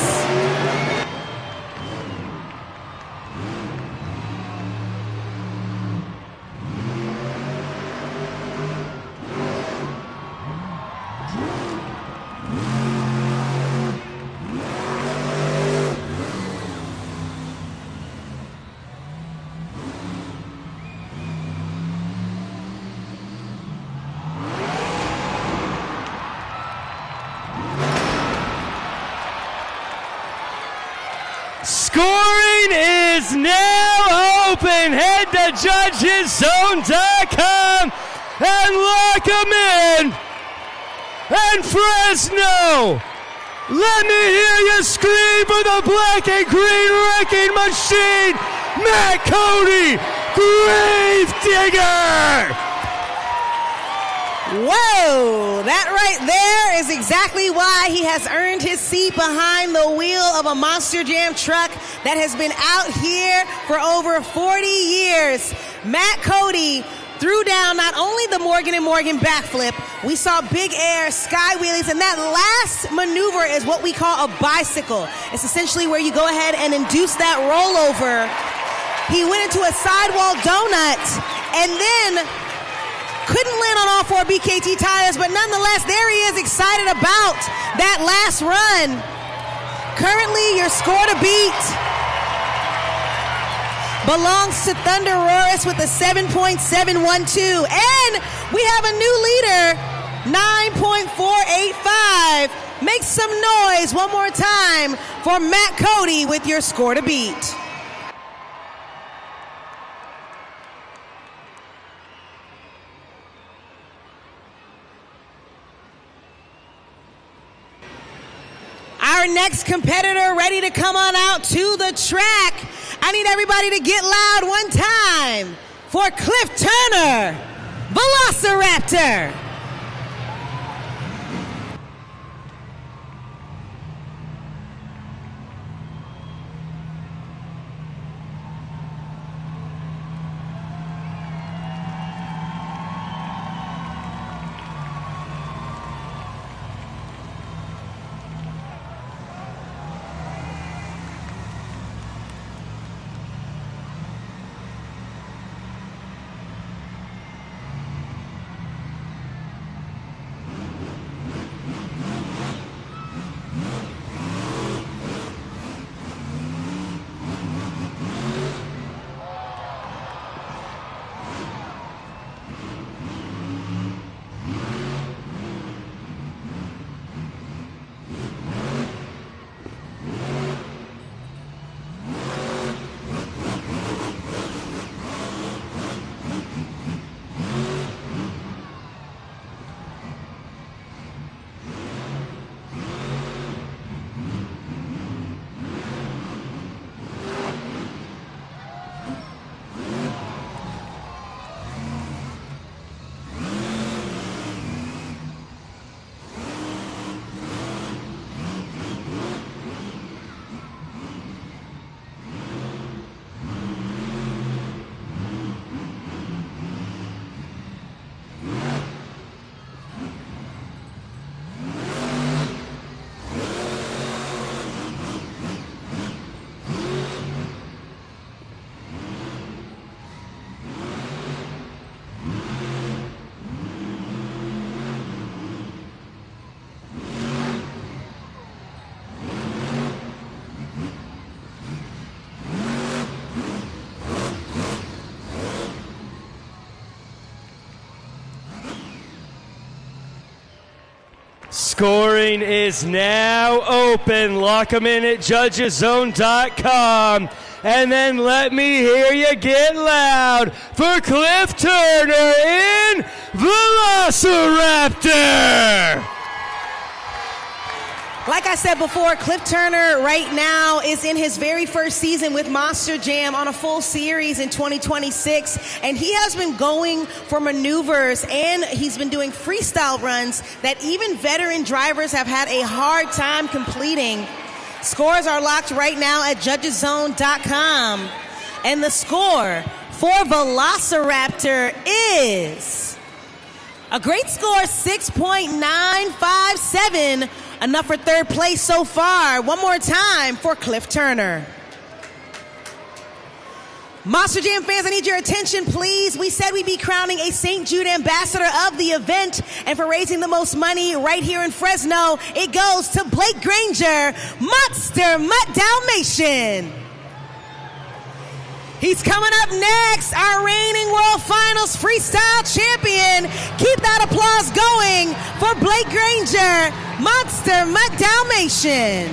Speaker 6: Scoring is now open. Head to judgeszone.com and lock them in. And Fresno, let me hear you scream for the black and green wrecking machine, Matt Cody, Grave Digger.
Speaker 5: Whoa, that right there is exactly why he has earned his seat behind the wheel of a Monster Jam truck that has been out here for over 40 years. Matt Cody threw down not only the Morgan & Morgan backflip, we saw big air, sky wheelies, and that last maneuver is what we call a bicycle. It's essentially where you go ahead and induce that rollover. He went into a sidewall donut and then couldn't land on all four BKT tires, but nonetheless, there he is, excited about that last run. Currently, your score to beat belongs to Thunder Roris with a 7.712. And we have a new leader, 9.485. Make some noise one more time for Matt Cody with your score to beat. Our next competitor ready to come on out to the track. I need everybody to get loud one time for Cliff Turner, Velociraptor.
Speaker 6: Scoring is now open. Lock them in at judgeszone.com. And then let me hear you get loud for Cliff Turner in Velociraptor.
Speaker 5: Like I said before, Cliff Turner right now is in his very first season with Monster Jam on a full series in 2026. And he has been going for maneuvers and he's been doing freestyle runs that even veteran drivers have had a hard time completing. Scores are locked right now at judgeszone.com. And the score for Velociraptor is a great score, 6.957. Enough for third place so far. One more time for Cliff Turner. Monster Jam fans, I need your attention, please. We said we'd be crowning a St. Jude ambassador of the event, and for raising the most money right here in Fresno, it goes to Blake Granger, Monster Mutt Dalmatian. He's coming up next, our reigning World Finals Freestyle Champion. Keep that applause going for Blake Granger, Monster Mutt Dalmatian.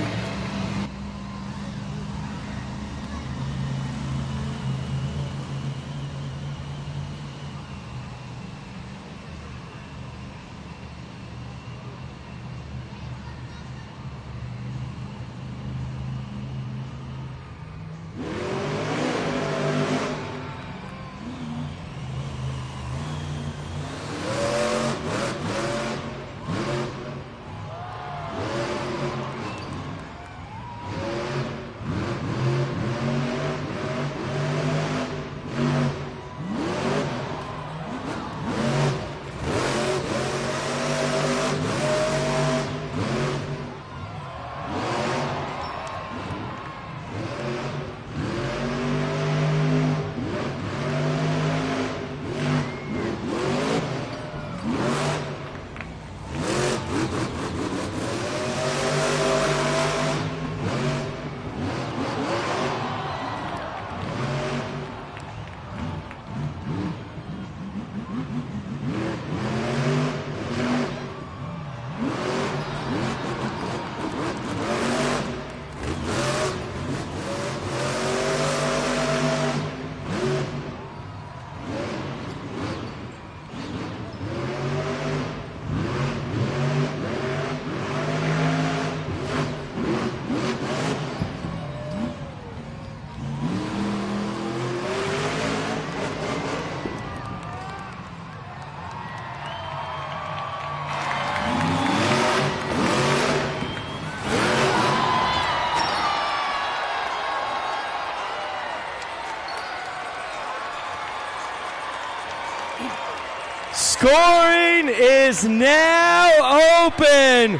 Speaker 6: scoring is now open.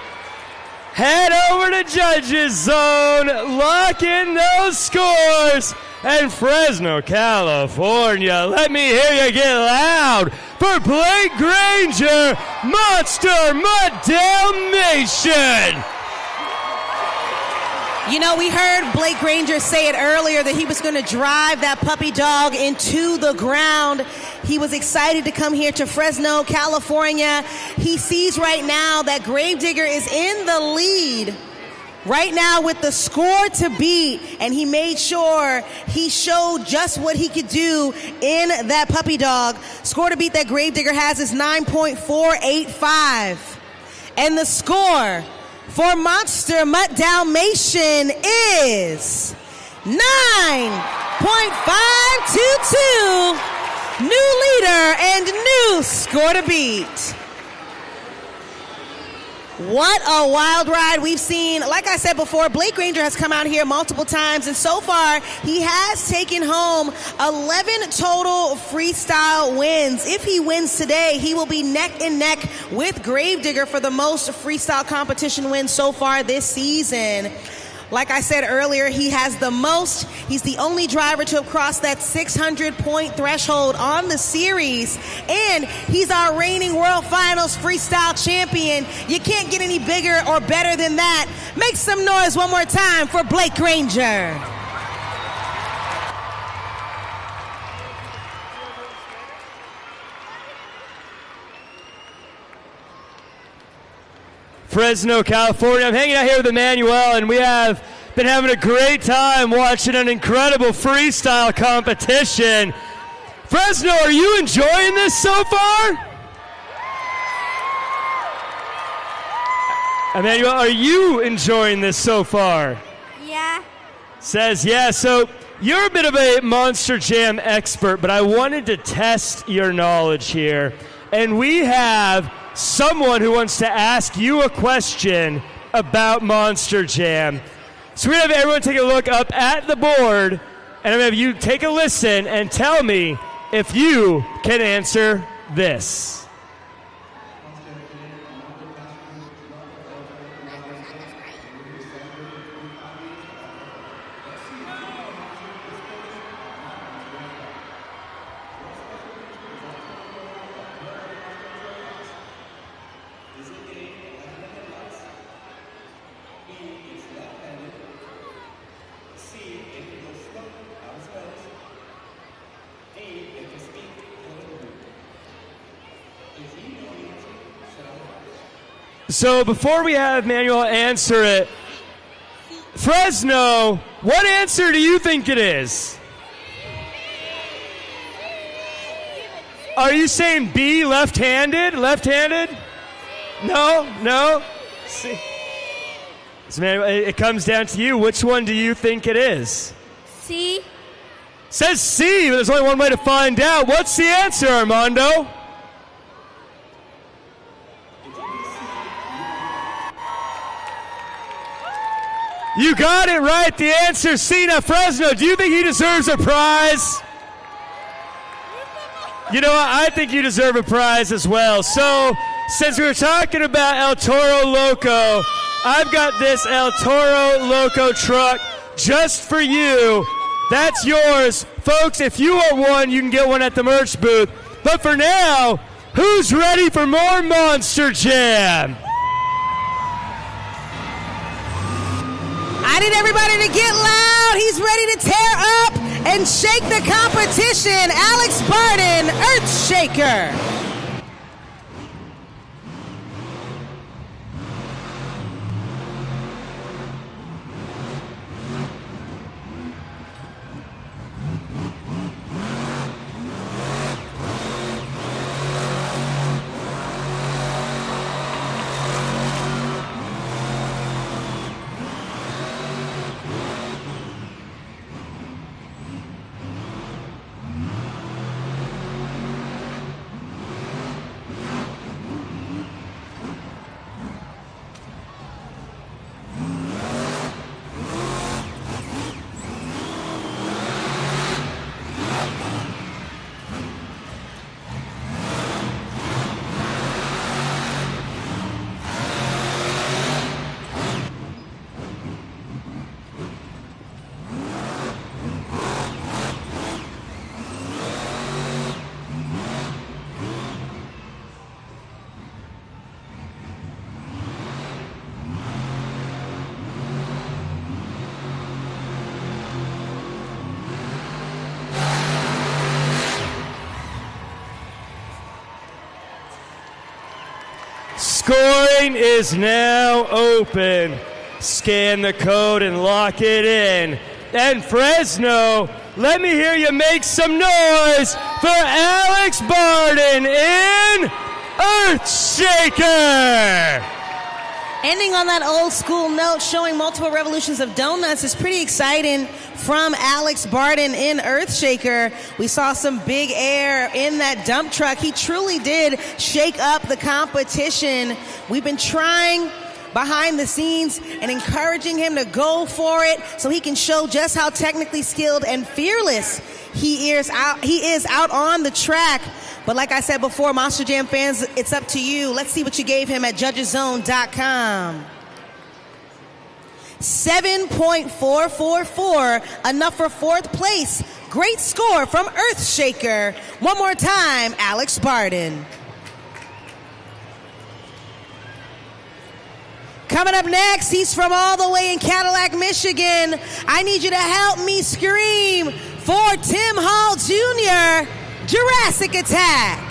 Speaker 6: Head over to Judges Zone, lock in those scores. And Fresno, California, let me hear you get loud for Blake Granger, Monster Mutt Dalmatian.
Speaker 5: You know, we heard Blake Granger say it earlier that he was going to drive that puppy dog into the ground. He was excited to come here to Fresno, California. He sees right now that Gravedigger is in the lead right now with the score to beat, and he made sure he showed just what he could do in that puppy dog. Score to beat that Gravedigger has is 9.485. And the score for Monster Mutt Dalmatian is 9.522. New leader and new score to beat. What a wild ride we've seen. Like I said before, Blake Granger has come out here multiple times, and so far he has taken home 11 total freestyle wins. If he wins today, he will be neck and neck with Gravedigger for the most freestyle competition wins so far this season. Like I said earlier, he has the most. He's the only driver to have crossed that 600-point threshold on the series. And he's our reigning World Finals freestyle champion. You can't get any bigger or better than that. Make some noise one more time for Blake Granger.
Speaker 6: Fresno, California. I'm hanging out here with Emmanuel, and we have been having a great time watching an incredible freestyle competition. Fresno, are you enjoying this so far? Emmanuel, are you enjoying this so far?
Speaker 3: Yeah.
Speaker 6: Says yeah. So you're a bit of a Monster Jam expert, but I wanted to test your knowledge here. And we have someone who wants to ask you a question about Monster Jam. So we're going to have everyone take a look up at the board, and I'm going to have you take a listen and tell me if you can answer this. So before we have Manuel answer it, Fresno, what answer do you think it is? Are you saying B, left-handed? Left-handed? No? C. So Manuel, it comes down to you. Which one do you think it is?
Speaker 3: C.
Speaker 6: Says C, but there's only one way to find out. What's the answer, Armando? You got it right. The answer, C. Now, Fresno, do you think he deserves a prize? You know what? I think you deserve a prize as well. So, since we were talking about El Toro Loco, I've got this El Toro Loco truck just for you. That's yours. Folks, if you want one, you can get one at the merch booth. But for now, who's ready for more Monster Jam?
Speaker 5: I need everybody to get loud. He's ready to tear up and shake the competition. Alex Barton, Earthshaker.
Speaker 6: Scoring is now open. Scan the code and lock it in. And Fresno, let me hear you make some noise for Alex Barden in Earthshaker.
Speaker 5: Ending on that old school note, showing multiple revolutions of donuts is pretty exciting from Alex Barden in Earthshaker. We saw some big air in that dump truck. He truly did shake up the competition. We've been trying behind the scenes and encouraging him to go for it so he can show just how technically skilled and fearless he is out on the track. But like I said before, Monster Jam fans, it's up to you. Let's see what you gave him at judgeszone.com. 7.444, enough for fourth place. Great score from Earthshaker. One more time, Alex Barden. Coming up next, he's from all the way in Cadillac, Michigan. I need you to help me scream for Tim Hall Jr., Jurassic Attack.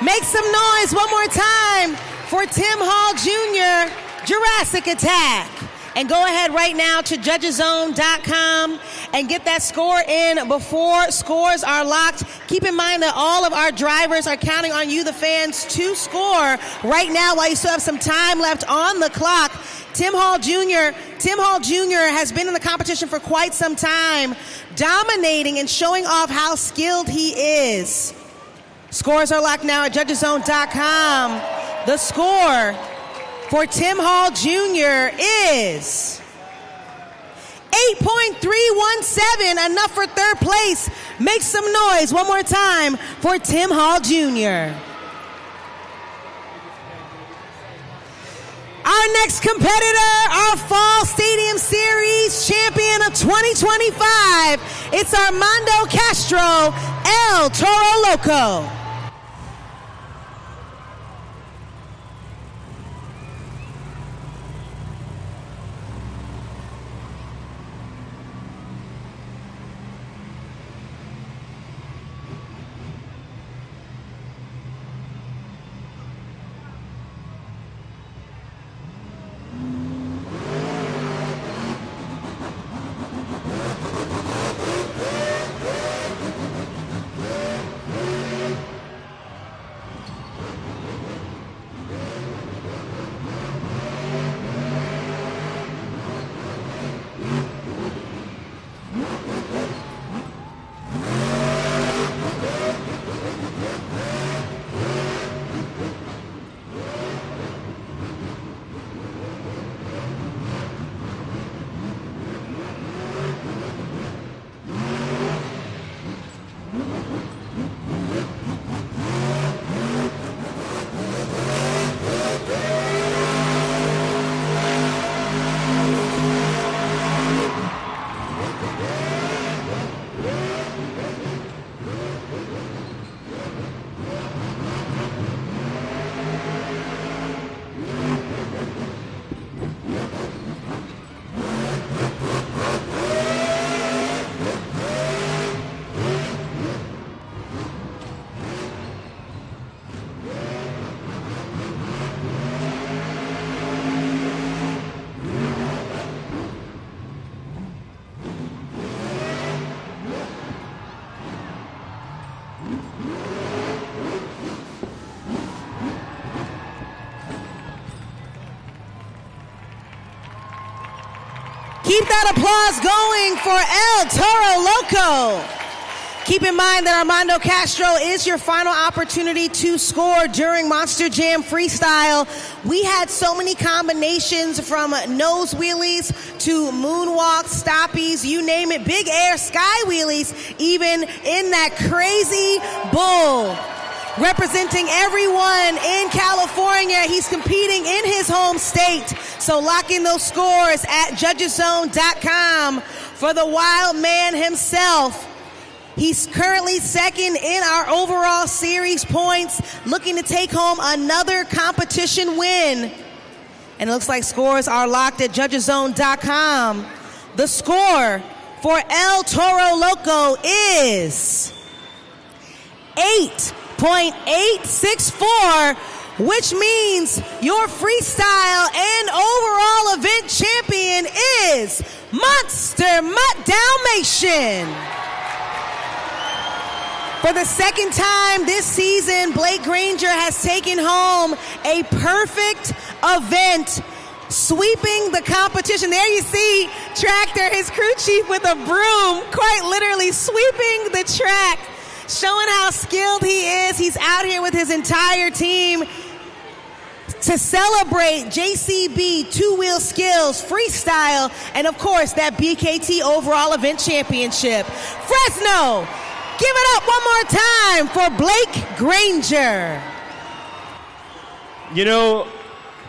Speaker 5: Make some noise one more time for Tim Hall Jr., Jurassic Attack. And go ahead right now to judgeszone.com and get that score in before scores are locked. Keep in mind that all of our drivers are counting on you, the fans, to score right now while you still have some time left on the clock. Tim Hall Jr. has been in the competition for quite some time, dominating and showing off how skilled he is. Scores are locked now at judgeszone.com. The score for Tim Hall Jr. is 8.317, enough for third place. Make some noise one more time for Tim Hall Jr. Our next competitor, our Fall Stadium Series champion of 2025, it's Armando Castro, El Toro Loco. Keep that applause going for El Toro Loco. Keep in mind that Armando Castro is your final opportunity to score during Monster Jam Freestyle. We had so many combinations from nose wheelies to moonwalks, stoppies, you name it, big air sky wheelies, even in that crazy bull. Representing everyone in California, he's competing in his home state. So lock in those scores at judgeszone.com for the wild man himself. He's currently second in our overall series points, looking to take home another competition win. And it looks like scores are locked at judgeszone.com. The score for El Toro Loco is 8.864, which means your freestyle and overall event champion is Monster Mutt Dalmatian. For the second time this season, Blake Granger has taken home a perfect event, sweeping the competition. There you see Tractor, his crew chief, with a broom, quite literally sweeping the track, showing how skilled he is. He's out here with his entire team to celebrate JCB two-wheel skills, freestyle, and of course that BKT overall event championship. Fresno, give it up one more time for Blake Granger.
Speaker 6: You know,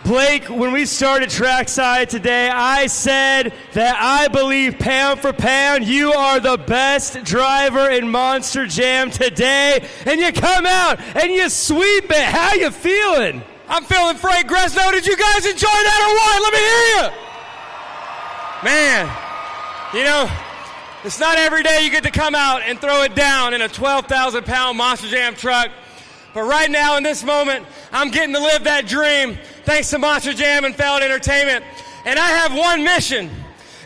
Speaker 6: Blake, when we started trackside today, I said that I believe pound for pound, you are the best driver in Monster Jam today. And you come out and you sweep it. How you feeling?
Speaker 7: I'm feeling Frank Fresno. Did you guys enjoy that or what? Let me hear you. Man, you know, it's not every day you get to come out and throw it down in a 12,000-pound Monster Jam truck. But right now, in this moment, I'm getting to live that dream thanks to Monster Jam and Fallon Entertainment. And I have one mission,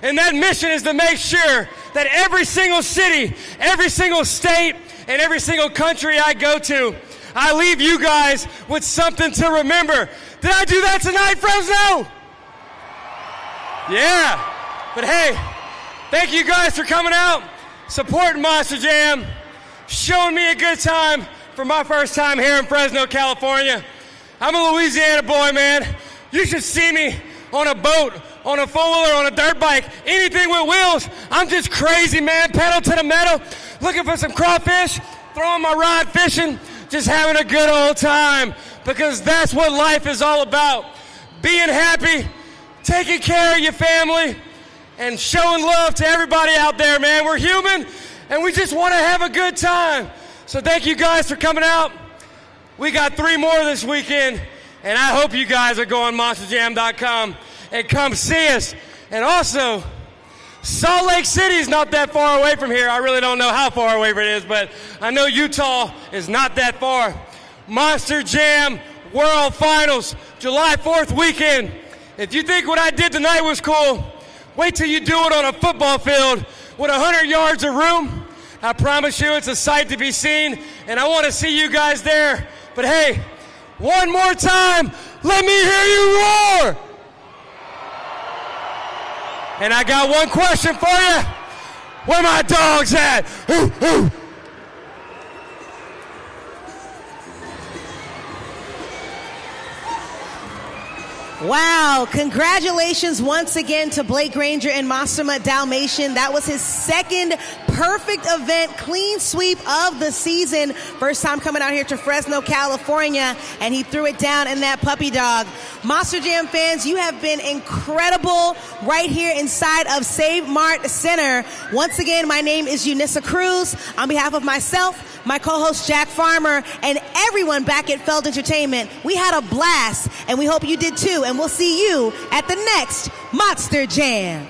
Speaker 7: and that mission is to make sure that every single city, every single state, and every single country I go to, I leave you guys with something to remember. Did I do that tonight, Fresno? Yeah. But hey, thank you guys for coming out, supporting Monster Jam, showing me a good time for my first time here in Fresno, California. I'm a Louisiana boy, man. You should see me on a boat, on a four-wheeler, on a dirt bike, anything with wheels. I'm just crazy, man. Pedal to the metal, looking for some crawfish, throwing my rod fishing, just having a good old time, because that's what life is all about. Being happy, taking care of your family, and showing love to everybody out there, man. We're human, and we just want to have a good time. So thank you guys for coming out. We got 3 more this weekend, and I hope you guys are going monsterjam.com and come see us. And also, Salt Lake City is not that far away from here. I really don't know how far away it is, but I know Utah is not that far. Monster Jam World Finals, July 4th weekend. If you think what I did tonight was cool, wait till you do it on a football field with 100 yards of room. I promise you it's a sight to be seen, and I want to see you guys there. But hey, one more time, let me hear you roar. And I got one question for you. Where my dogs at? Ooh, ooh.
Speaker 5: Wow, congratulations once again to Blake Granger and Monster Mutt Dalmatian. That was his second perfect event, clean sweep of the season. First time coming out here to Fresno, California, and he threw it down in that puppy dog. Monster Jam fans, you have been incredible right here inside of Save Mart Center. Once again, my name is Eunice Cruz. On behalf of myself, my co-host Jack Farmer, and everyone back at Feld Entertainment, we had a blast, and we hope you did too. And we'll see you at the next Monster Jam.